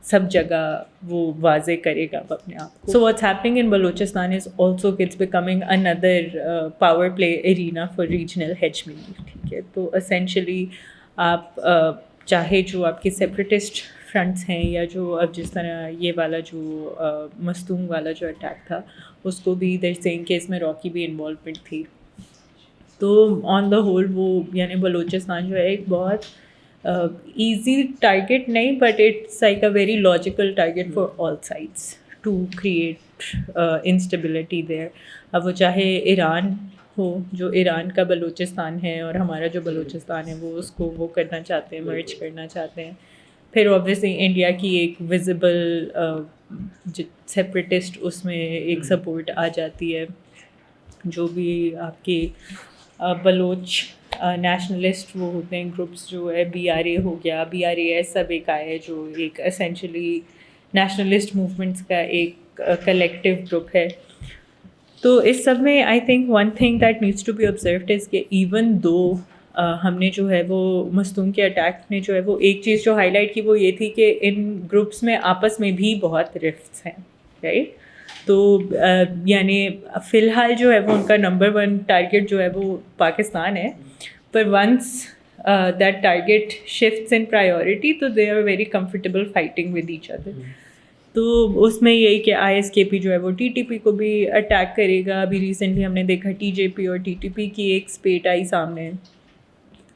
سب جگہ وہ واضح کرے گا اپنے آپ کو. So what's happening in Balochistan is also it's becoming another power play arena for regional hegemony. ٹھیک ہے، تو اسینشلی آپ چاہے جو آپ کے سیپریٹسٹ فرنٹس ہیں یا جو اب جس طرح یہ والا جو مستونگ والا جو اٹیک تھا اس کو بھی در سینگ کہ اس میں راکی بھی انوالومنٹ تھی. تو آن دا ہول وہ یعنی بلوچستان جو ہے ایک بہت ایزی ٹارگیٹ نہیں، but it's like a very logical target for all sides to create instability there. اب وہ چاہے ایران ہو، جو ایران کا بلوچستان ہے، اور ہمارا جو بلوچستان ہے وہ اس کو وہ کرنا چاہتے ہیں، مرج کرنا چاہتے ہیں. پھر اوبویسلی انڈیا کی ایک ویزیبل سیپریٹسٹ اس میں ایک سپورٹ آ جاتی ہے. جو بھی آپ کے بلوچ نیشنلسٹ وہ ہوتے ہیں گروپس، جو ہے BRA ہو گیا، BRAS سب ایک آئے جو ایک اسینشلی نیشنلسٹ موومنٹس کا ایک کلیکٹیو گروپ ہے. تو اس سب میں I think one thing that needs to be observed is کہ ایون دو ہم نے جو ہے وہ مستونگ کے اٹیک میں جو ہے وہ ایک چیز جو ہائی لائٹ کی وہ یہ تھی کہ ان گروپس میں آپس میں بھی بہت رفٹس ہیں، رائٹ. تو یعنی فی الحال جو ہے وہ ان کا نمبر 1 ٹارگیٹ جو ہے وہ پاکستان ہے، پر once that target shifts in priority تو they are very comfortable fighting with each other. تو اس میں یہی کہ ISKP جو ہے وہ TTP کو بھی اٹیک کرے گا. ابھی ریسنٹلی ہم نے دیکھا TJP اور TTP کی ایک اسپیٹ آئی سامنے.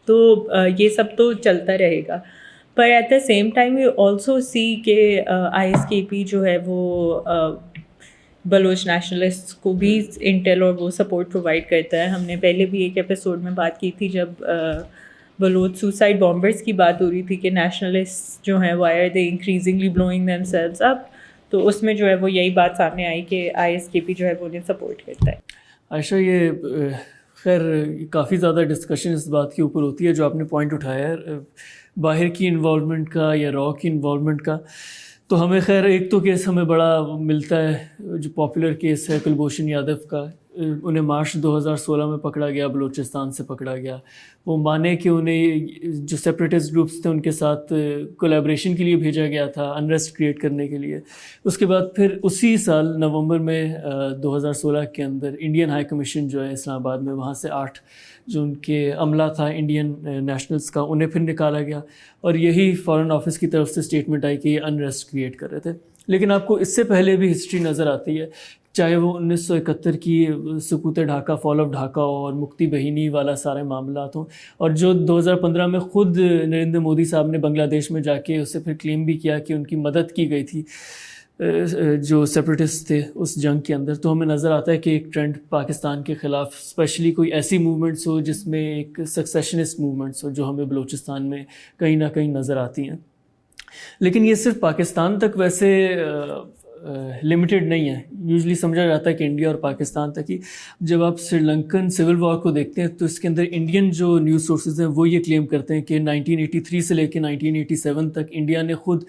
تو یہ سب تو چلتا رہے گا، پر at the same time we also see کہ ISKP جو ہے وہ بلوچ نیشنلسٹ کو بھی انٹیل اور وہ سپورٹ پرووائڈ کرتا ہے. ہم نے پہلے بھی ایک ایپیسوڈ میں بات کی تھی جب بلوچ سوسائڈ بامبرس کی بات ہو رہی تھی کہ نیشنلسٹ جو ہیں why are they increasingly blowing themselves up. تو اس میں جو ہے وہ یہی بات سامنے آئی کہ ISKP جو ہے وہ انہیں سپورٹ کرتا ہے. عائشہ یہ خیر کافی زیادہ ڈسکشن اس بات کے اوپر ہوتی ہے جو آپ نے پوائنٹ اٹھایا ہے باہر کی انوالومنٹ کا یا را کی انوالومنٹ کا. تو ہمیں خیر ایک تو کیس ہمیں بڑا ملتا ہے جو پاپولر کیس ہے کلبھوشن یادو کا. انہیں مارچ 2016 میں پکڑا گیا، بلوچستان سے پکڑا گیا. وہ مانے کہ انہیں جو سیپریٹسٹ گروپس تھے ان کے ساتھ کولیبریشن کے لیے بھیجا گیا تھا، انریسٹ کریٹ کرنے کے لیے. اس کے بعد پھر اسی سال نومبر میں 2016 کے اندر انڈین ہائی کمیشن جو ہے اسلام آباد میں، وہاں سے 8 جو ان کے عملہ تھا انڈین نیشنلز کا انہیں پھر نکالا گیا، اور یہی فارن آفس کی طرف سے اسٹیٹمنٹ آئی کہ یہ انریسٹ کریٹ کر رہے تھے. لیکن آپ کو اس سے پہلے بھی ہسٹری نظر آتی ہے، چاہے وہ 1971 کی سقوط ڈھاکہ، فال آف ڈھاکہ اور مکتی بہینی والا سارے معاملات ہوں، اور جو 2015 میں خود نریندر مودی صاحب نے بنگلہ دیش میں جا کے اسے پھر کلیم بھی کیا کہ ان کی مدد کی گئی تھی جو سیپریٹسٹ تھے اس جنگ کے اندر. تو ہمیں نظر آتا ہے کہ ایک ٹرینڈ پاکستان کے خلاف اسپیشلی کوئی ایسی موومنٹس ہو جس میں ایک سکسیشنسٹ موومنٹس ہو جو ہمیں بلوچستان میں کہیں نہ کہیں نظر آتی ہیں. لیکن یہ صرف پاکستان تک ویسے لمیٹڈ نہیں ہے. یوزلی سمجھا جاتا ہے کہ انڈیا اور پاکستان تک ہی. جب آپ سری لنکن سول وار کو دیکھتے ہیں تو اس کے اندر انڈین جو نیوز سورسز ہیں وہ یہ کلیم کرتے ہیں کہ 1983 سے لے کے 1987 تک انڈیا نے خود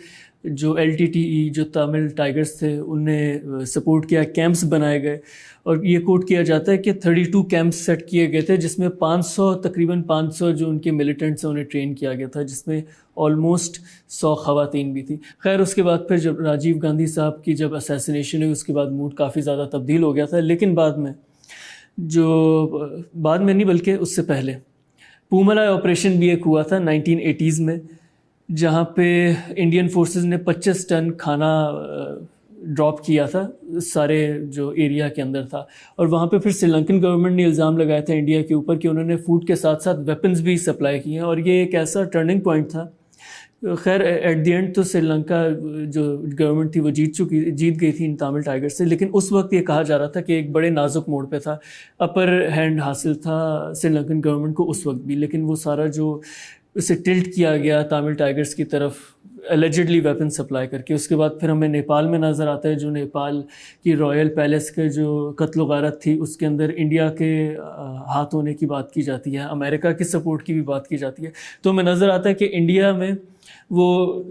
جو LTTE جو تامل ٹائگرز تھے انہیں سپورٹ کیا، کیمپس بنائے گئے، اور یہ کوٹ کیا جاتا ہے کہ 32 کیمپس سیٹ کیے گئے تھے جس میں 500 تقریباً 500 جو ان کے ملیٹنٹس ہیں انہیں ٹرین کیا گیا تھا، جس میں آلموسٹ 100 خواتین بھی تھیں. خیر اس کے بعد پھر جب راجیو گاندھی صاحب کی جب اسیسینیشن ہوئی اس کے بعد موڈ کافی زیادہ تبدیل ہو گیا تھا. لیکن بعد میں نہیں بلکہ اس سے پہلے پوملا آپریشن بھی ایک ہوا تھا 1980s میں, جہاں پہ انڈین فورسز نے 25 ٹن کھانا ڈراپ کیا تھا سارے جو ایریا کے اندر تھا, اور وہاں پہ پھر سری لنکن گورنمنٹ نے الزام لگایا تھا انڈیا کے اوپر کہ انہوں نے فوڈ کے ساتھ ساتھ ویپنز بھی سپلائی کیے ہیں, اور یہ ایک ایسا ٹرننگ پوائنٹ تھا. خیر ایٹ دی اینڈ تو سری لنکا جو گورنمنٹ تھی وہ جیت گئی تھی ان تامل ٹائیگر سے, لیکن اس وقت یہ کہا جا رہا تھا کہ ایک بڑے نازک موڑ پہ تھا, اپر ہینڈ حاصل تھا سری لنکن گورنمنٹ کو اس وقت بھی, لیکن وہ سارا جو اسے ٹلٹ کیا گیا تامل ٹائیگرز کی طرف اللیجڈلی ویپن سپلائی کر کے. اس کے بعد پھر ہمیں نیپال میں نظر آتا ہے, جو نیپال کی رائل پیلیس کے جو قتل و غارت تھی اس کے اندر انڈیا کے ہاتھ ہونے کی بات کی جاتی ہے, امریکہ کی سپورٹ کی بھی بات کی جاتی ہے. تو ہمیں نظر آتا ہے کہ انڈیا میں وہ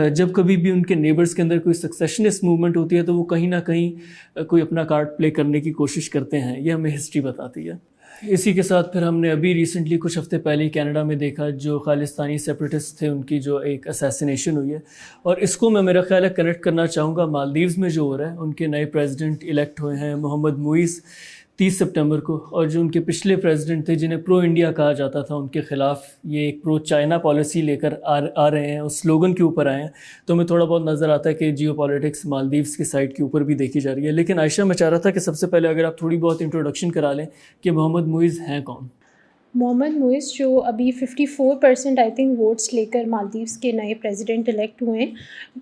جب کبھی بھی ان کے نیبرز کے اندر کوئی سکسیشنسٹ موومنٹ ہوتی ہے تو وہ کہیں نہ کہیں کوئی اپنا کارڈ پلے کرنے کی کوشش کرتے ہیں, یہ ہمیں ہسٹری بتاتی ہے. اسی کے ساتھ پھر ہم نے ابھی ریسنٹلی کچھ ہفتے پہلے کینیڈا میں دیکھا جو خالستانی سیپریٹسٹ تھے ان کی جو ایک اسیسینیشن ہوئی ہے, اور اس کو میں میرا خیال ہے کنیکٹ کرنا چاہوں گا مالدیوز میں جو ہو رہا ہے. ان کے نئے پریزیڈنٹ الیکٹ ہوئے ہیں محمد موئز 30 سپٹمبر کو, اور جو ان کے پچھلے پریزیڈنٹ تھے جنہیں پرو انڈیا کہا جاتا تھا ان کے خلاف یہ ایک پرو چائنا پالیسی لے کر آ رہے ہیں, اس سلوگن کے اوپر آئے ہیں. تو ہمیں تھوڑا بہت نظر آتا ہے کہ جیو پالیٹکس مالدیوز کی سائڈ کے اوپر بھی دیکھی جا رہی ہے. لیکن عائشہ میں چاہ رہا تھا کہ سب سے پہلے اگر آپ تھوڑی بہت انٹروڈکشن کرا لیں کہ محمد موئز ہیں کون. محمد موئز جو ابھی 54% آئی تھنک ووٹس لے کر مالدیوز کے نئے پریزیڈنٹ الیکٹ ہوئے ہیں,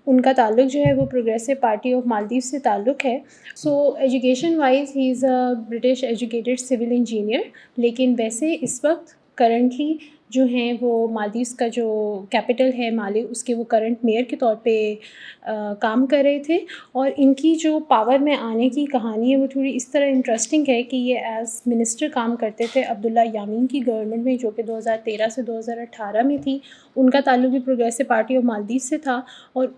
ان کا تعلق جو ہے وہ پروگریسو پارٹی آف مالدیوز سے تعلق ہے. So education wise he is a British educated civil engineer, لیکن ویسے اس وقت کرنٹلی جو ہیں وہ مالدیوز کا جو کیپٹل ہے مالے اس کے وہ کرنٹ میئر کے طور پہ کام کر رہے تھے. اور ان کی جو پاور میں آنے کی کہانی ہے وہ تھوڑی اس طرح انٹرسٹنگ ہے کہ یہ ایز منسٹر کام کرتے تھے عبداللہ یامین کی گورنمنٹ میں, جو کہ 2013 سے 2018 میں تھی. ان کا تعلق بھی پروگریسو پارٹی آف مالدیوز سے تھا, اور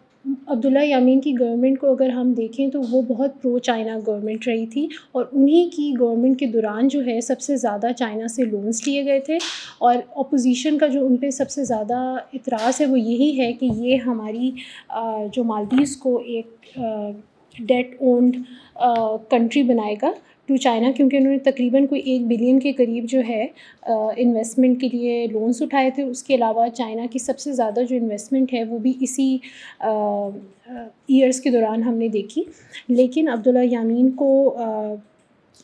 عبداللہ یامین کی گورنمنٹ کو اگر ہم دیکھیں تو وہ بہت پرو چائنا گورنمنٹ رہی تھی, اور انہی کی گورنمنٹ کے دوران جو ہے سب سے زیادہ چائنا سے لونز لیے گئے تھے. اور اپوزیشن کا جو ان پہ سب سے زیادہ اعتراض ہے وہ یہی ہے کہ یہ ہماری جو مالدیوز کو ایک ڈیٹ اونڈ کنٹری بنائے گا ٹو چائنا, کیونکہ انہوں نے تقریباً کوئی 1 بلین کے قریب جو ہے انویسٹمنٹ کے لیے لونز اٹھائے تھے. اس کے علاوہ چائنا کی سب سے زیادہ جو انویسٹمنٹ ہے وہ بھی اسی ایئرس کے دوران ہم نے دیکھی. لیکن عبداللہ یامین کو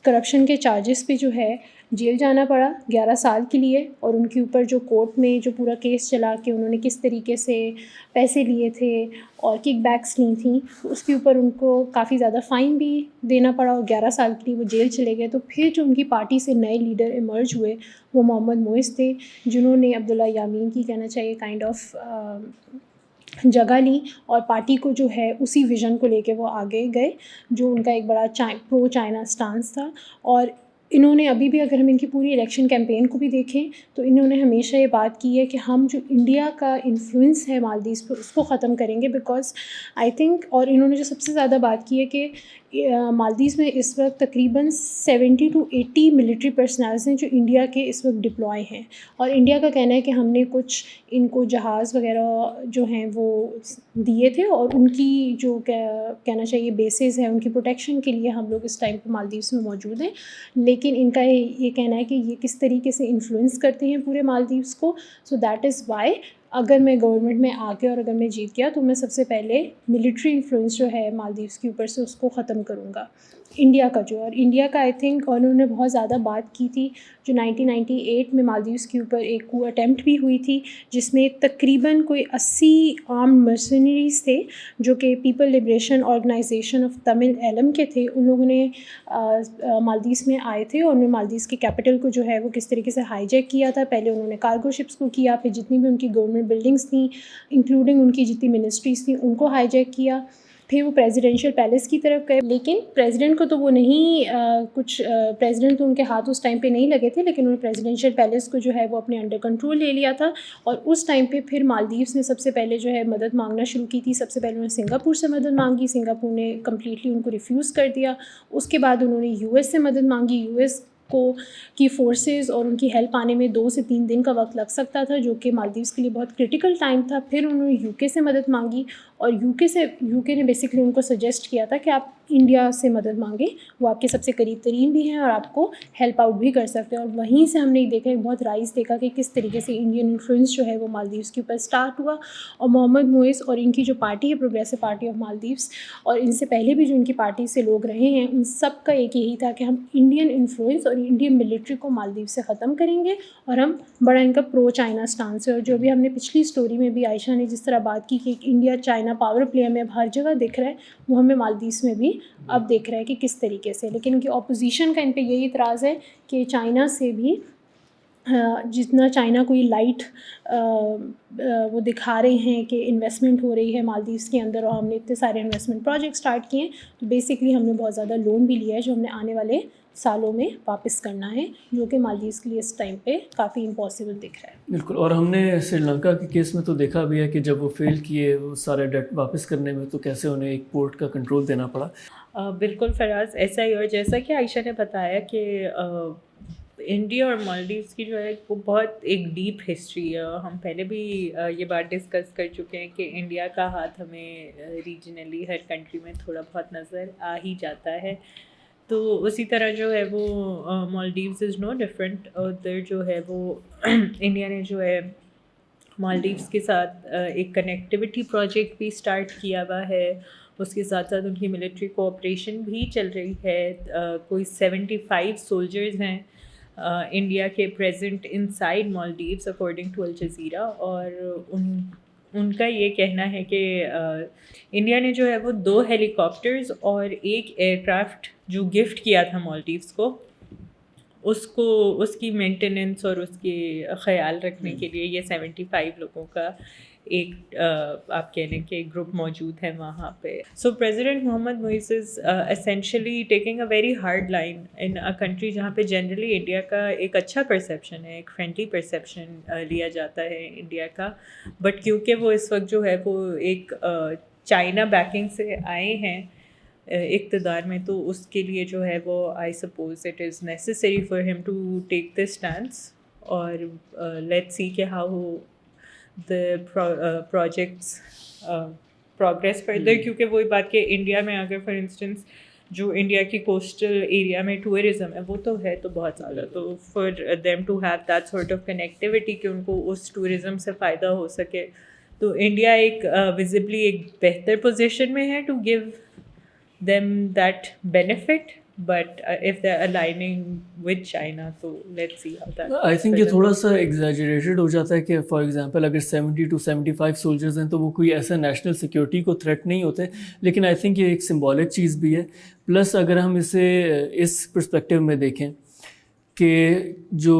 کرپشن کے چارجز پہ جو ہے جیل جانا پڑا 11 سال کے لیے, اور ان کے اوپر جو کورٹ میں جو پورا کیس چلا کہ انہوں نے کس طریقے سے پیسے لیے تھے اور کک بیکس لی تھیں, اس کے اوپر ان کو کافی زیادہ فائن بھی دینا پڑا, اور 11 سال کے لیے وہ جیل چلے گئے. تو پھر جو ان کی پارٹی سے نئے لیڈر ایمرج ہوئے وہ محمد موئز تھے, جنہوں نے عبداللہ یامین کی کہنا چاہیے کائنڈ آف جگہ لی, اور پارٹی کو جو ہے اسی ویژن کو لے کے وہ آگے گئے جو ان کا ایک بڑا پرو چائنا سٹانس تھا. اور انہوں نے ابھی بھی اگر ہم ان کی پوری الیکشن کیمپین کو بھی دیکھیں تو انہوں نے ہمیشہ یہ بات کی ہے کہ ہم جو انڈیا کا انفلوئنس ہے مالدیوز پہ اس کو ختم کریں گے, بیکاز آئی تھنک, اور انہوں نے جو سب سے زیادہ بات کی ہے کہ مالدیوز میں اس وقت تقریباً 70 to 80 ملٹری پرسنلز ہیں جو انڈیا کے اس وقت ڈپلوائے ہیں, اور انڈیا کا کہنا ہے کہ ہم نے کچھ ان کو جہاز وغیرہ جو ہیں وہ دیے تھے, اور ان کی جو کہنا چاہیے بیسز ہیں ان کی پروٹیکشن کے لیے ہم لوگ اس ٹائم پہ مالدیوز میں موجود ہیں. لیکن ان کا یہ کہنا ہے کہ یہ کس طریقے سے انفلوئنس کرتے ہیں پورے مالدیوز کو. سو دیٹ از وائی اگر میں گورنمنٹ میں آ کے اور اگر میں جیت گیا تو میں سب سے پہلے ملٹری انفلوئنس جو ہے مالدیوز کے اوپر سے اس کو ختم کروں گا انڈیا کا جو. اور انڈیا کا آئی تھنک انہوں نے بہت زیادہ بات کی تھی جو 1998 میں مالدیوز کے اوپر ایک کو اٹیمپٹ بھی ہوئی تھی, جس میں تقریباً کوئی 80 آرمڈ مرسنریز تھے جو کہ people liberation organisation of Tamil Eelam کے تھے. ان لوگوں نے مالدیوز میں آئے تھے, اور انہوں نے مالدیوز کے کیپٹل کو جو ہے وہ کس طریقے سے ہائی جیک کیا تھا. پہلے انہوں نے کارگو شپس کو کیا, پھر جتنی بھی ان کی گورنمنٹ بلڈنگس تھیں انکلوڈنگ ان کی جتنی منسٹریز تھیں ان کو ہائی جیک کیا. پھر وہ پریزیڈینشیل پیلیس کی طرف گئے, لیکن پریزیڈنٹ کو تو وہ نہیں کچھ پریزیڈنٹ تو ان کے ہاتھ اس ٹائم پہ نہیں لگے تھے, لیکن انہوں نے پریزیڈینشیل پیلیس کو جو ہے وہ اپنے انڈر کنٹرول لے لیا تھا. اور اس ٹائم پہ پھر مالدیوز نے سب سے پہلے جو ہے مدد مانگنا شروع کی تھی. سب سے پہلے انہوں نے سنگاپور سے مدد مانگی, سنگاپور نے کمپلیٹلی ان کو ریفیوز کر دیا. اس کے بعد انہوں نے US سے مدد مانگی, US کو کی فورسز اور ان کی ہیلپ آنے میں 2 سے 3 دن کا وقت لگ سکتا تھا، جو کہ مالدیوز کے لیے بہت کرٹیکل ٹائم تھا. پھر انہوں نے UK سے مدد مانگی اور UK نے بیسکلی ان کو سجیسٹ کیا تھا کہ آپ انڈیا سے مدد مانگیں، وہ آپ کے سب سے قریب ترین بھی ہیں اور آپ کو ہیلپ آؤٹ بھی کر سکتے ہیں. اور وہیں سے ہم نے دیکھا، ایک بہت رائز دیکھا کہ کس طریقے سے انڈین انفلوئنس جو ہے وہ مالدیوز کے اوپر اسٹارٹ ہوا. اور محمد موئز اور ان کی جو پارٹی ہے پروگریسو پارٹی آف مالدیوز، اور ان سے پہلے بھی جو ان کی پارٹی سے لوگ رہے ہیں، ان سب کا ایک یہی تھا کہ ہم انڈین انفلوئنس اور انڈین ملٹری کو مالدیوز سے ختم کریں گے اور ہم بڑا ان کا پرو چائنا اسٹانس ہے. اور جو بھی ہم نے پچھلی اسٹوری میں بھی عائشہ نے جس طرح بات کی کہ انڈیا چائنا پاور پلے ہمیں اب ہر جگہ دکھ رہا ہے، وہ ہمیں مالدیوز میں بھی اب دیکھ رہا ہے کہ کس طریقے سے. لیکن ان کی اپوزیشن کا ان پہ یہی اعتراض ہے کہ چائنا سے بھی جتنا چائنا کوئی لائٹ وہ دکھا رہے ہیں کہ انویسٹمنٹ ہو رہی ہے مالدیوز کے اندر، اور ہم نے اتنے سارے انویسٹمنٹ پروجیکٹ اسٹارٹ کیے ہیں، تو بیسکلی ہم نے بہت زیادہ لون بھی لیا ہے جو ہم نے آنے والے سالوں میں واپس کرنا ہے، جو کہ مالدیوز کے لیے اس ٹائم پہ کافی امپاسبل دکھ رہا ہے. بالکل. اور ہم نے سری لنکا کے کیس میں تو دیکھا بھی ہے کہ جب وہ فیل کیے وہ سارے ڈیٹ واپس کرنے میں، تو کیسے انہیں ایک پورٹ کا کنٹرول دینا پڑا. بالکل فراز، ایسا ہی. اور جیسا کہ عائشہ نے بتایا کہ انڈیا اور مالدیوز کی جو ہے وہ بہت ایک ڈیپ ہسٹری ہے. ہم پہلے بھی یہ بات ڈسکس کر چکے ہیں کہ انڈیا کا ہاتھ ہمیں ریجنلی ہر کنٹری میں تھوڑا بہت نظر آ ہی جاتا ہے. تو اسی طرح جو ہے وہ مالدیوز از نو ڈفرینٹ. ادھر جو ہے وہ انڈیا نے جو ہے مالدیوز کے ساتھ ایک کنیکٹیوٹی پروجیکٹ بھی اسٹارٹ کیا ہوا ہے. اس کے ساتھ ساتھ ان کی ملٹری کوآپریشن بھی چل رہی ہے. کوئی 75 سولجرز ہیں انڈیا کے present inside Maldives according to Al Jazeera. اور ان کا یہ کہنا ہے کہ انڈیا نے جو ہے وہ 2 ہیلی کاپٹرز اور 1 ایئر کرافٹ جو گفٹ کیا تھا مالدیوز کو اس کی مینٹیننس اور اس کے خیال رکھنے کے لیے یہ 75 لوگوں کا ایک آپ کہہ لیں کہ گروپ موجود ہے وہاں پہ. So president Mohamed Muizzu is essentially taking a very hard line in a country جہاں پہ جنرلی انڈیا کا ایک اچھا پرسیپشن ہے، ایک فرینڈلی پرسیپشن لیا جاتا ہے انڈیا کا. بٹ کیونکہ وہ اس وقت جو ہے وہ ایک چائنا بیکنگ سے آئے ہیں اقتدار میں، تو اس کے لیے جو ہے وہ I suppose it is necessary for ہم ٹو ٹیک دس اسٹینس. اور لیٹس سی کہ how the projects progress further. کیونکہ وہی بات کہ انڈیا میں اگر فار انسٹنس جو انڈیا کی کوسٹل ایریا میں ٹورزم ہے وہ تو ہے تو بہت زیادہ، تو for them to have that sort of connectivity کہ ان کو اس ٹورزم سے فائدہ ہو سکے، تو انڈیا ایک وزبلی ایک بہتر پوزیشن میں ہے to give them that benefit. But if they're aligning with China, so let's see how that. I think یہ تھوڑا سا ایگزیجریٹڈ ہو جاتا ہے کہ فار ایگزامپل اگر 70 to 75 سولجرز ہیں تو وہ کوئی ایسا نیشنل سیکورٹی کو تھریٹ نہیں ہوتے، لیکن آئی تھنک یہ ایک سمبولک چیز بھی ہے. پلس اگر ہم اسے اس پرسپیکٹیو میں دیکھیں کہ جو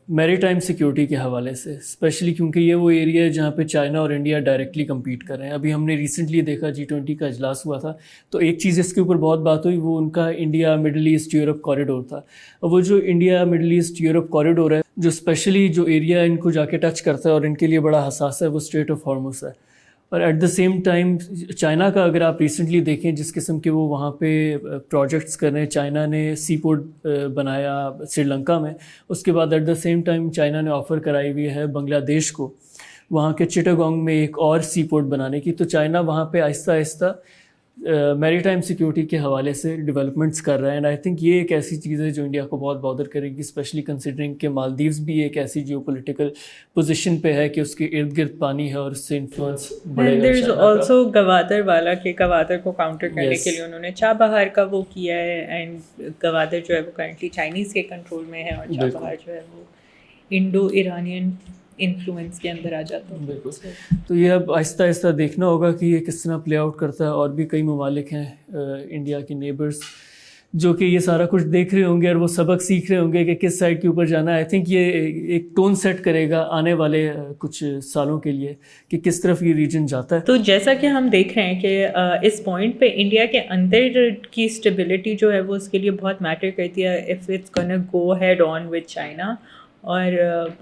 میری ٹائم سیکورٹی کے حوالے سے اسپیشلی، کیونکہ یہ وہ ایریا ہے جہاں پہ چائنا اور انڈیا ڈائریکٹلی کمپیٹ کر رہے ہیں. ابھی ہم نے ریسنٹلی دیکھا G20 کا اجلاس ہوا تھا، تو ایک چیز اس کے اوپر بہت بات ہوئی، وہ ان کا India Middle East Europe corridor تھا. اور وہ جو India Middle East Europe corridor ہے، جو اسپیشلی جو ایریا ان کو جا کے ٹچ کرتا ہے اور ان کے لیے بڑا حساس ہے، وہ اسٹریٹ آف ہارمز ہے. اور at the same time China کا اگر آپ ریسنٹلی دیکھیں جس قسم کے وہ وہاں پہ پروجیکٹس کر رہے ہیں، چائنا نے سی پورٹ بنایا سری لنکا میں، اس کے بعد at the same time China نے آفر کرائی ہوئی ہے بنگلہ دیش کو وہاں کے چٹاگانگ میں ایک اور سی پورٹ بنانے کی. تو چائنا وہاں پہ آہستہ آہستہ میری ٹائم سیکورٹی کے حوالے سے ڈیولپمنٹس کر رہے ہیں. اینڈ آئی تھنک یہ ایک ایسی چیز ہے جو انڈیا کو بہت بادر کرے گی، اسپیشلی کنسیڈرنگ کہ مالدیوز بھی ایک ایسی جیو پولیٹیکل پوزیشن پہ ہے کہ اس کے ارد گرد پانی ہے اور اس سے انفلوئنس بڑھے گا. دیر از آلسو گوادر والا کہ گوادر کو کاؤنٹر کرنے کے لیے انہوں نے چابہار کا وہ کیا ہے، اینڈ گوادر جو ہے وہ کرنٹلی چائنیز کے کنٹرول میں ہے، اور چابہار جو ہے وہ انڈو ایرانین انفلوئنس کے اندر آ جاتا ہے. بالکل. تو یہ اب آہستہ آہستہ دیکھنا ہوگا کہ یہ کس طرح پلے آؤٹ کرتا ہے. اور بھی کئی ممالک ہیں انڈیا کے نیبرز جو کہ یہ سارا کچھ دیکھ رہے ہوں گے اور وہ سبق سیکھ رہے ہوں گے کہ کس سائڈ کے اوپر جانا ہے. آئی تھنک یہ ایک ٹون سیٹ کرے گا آنے والے کچھ سالوں کے لیے کہ کس طرف یہ ریجن جاتا ہے. تو جیسا کہ ہم دیکھ رہے ہیں کہ اس پوائنٹ پہ انڈیا کے اندر کی اسٹیبلٹی جو ہے وہ اس کے لیے بہت میٹر کرتی ہے if it's gonna go head on with China. اور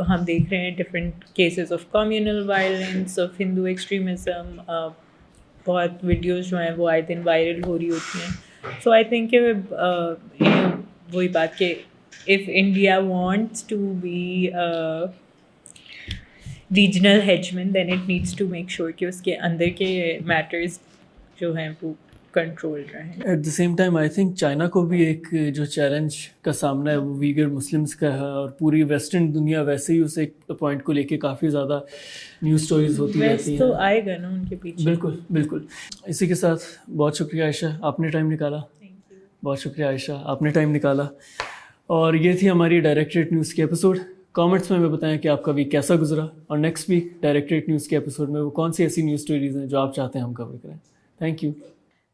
ہم دیکھ رہے ہیں different cases of communal violence, of Hindu extremism, بہت ویڈیوز جو ہیں وہ آئے دن وائرل ہو رہی ہوتی ہیں. سو آئی تھنک کہ وہی بات کہ if India wants to be a regional hegemon, then it needs to make sure کہ اس کے اندر کے matters جو ہیں وہ کنٹرول رہیں. At the same time I think China کو بھی ایک جو چیلنج کا سامنا ہے وہ ویگر مسلمس کا ہے, اور پوری ویسٹرن دنیا ویسے ہی اس ایک پوائنٹ کو لے کے کافی زیادہ نیوز سٹوریز ہوتی رہتی ہیں. تو آئے گا نا ان کے پیچھے. بالکل بالکل. اسی کے ساتھ بہت شکریہ عائشہ, آپ نے ٹائم نکالا. بہت شکریہ عائشہ, آپ نے ٹائم نکالا. اور یہ تھی ہماری ڈائریکٹریٹ نیوز کی ایپیسوڈ. کامنٹس میں ہمیں بتائیں کہ آپ کا ویک کیسا گزرا, اور نیکسٹ ویک ڈائریکٹریٹ نیوز کے ایپیسوڈ میں وہ کون سی ایسی نیوز سٹوریز ہیں جو آپ چاہتے ہیں ہم کور کریں. Thank you.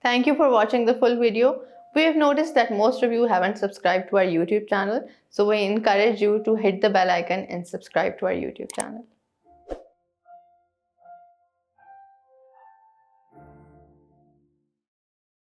Thank you for watching the full video. We have noticed that most of you haven't subscribed to our YouTube channel, so we encourage you to hit the bell icon and subscribe to our YouTube channel.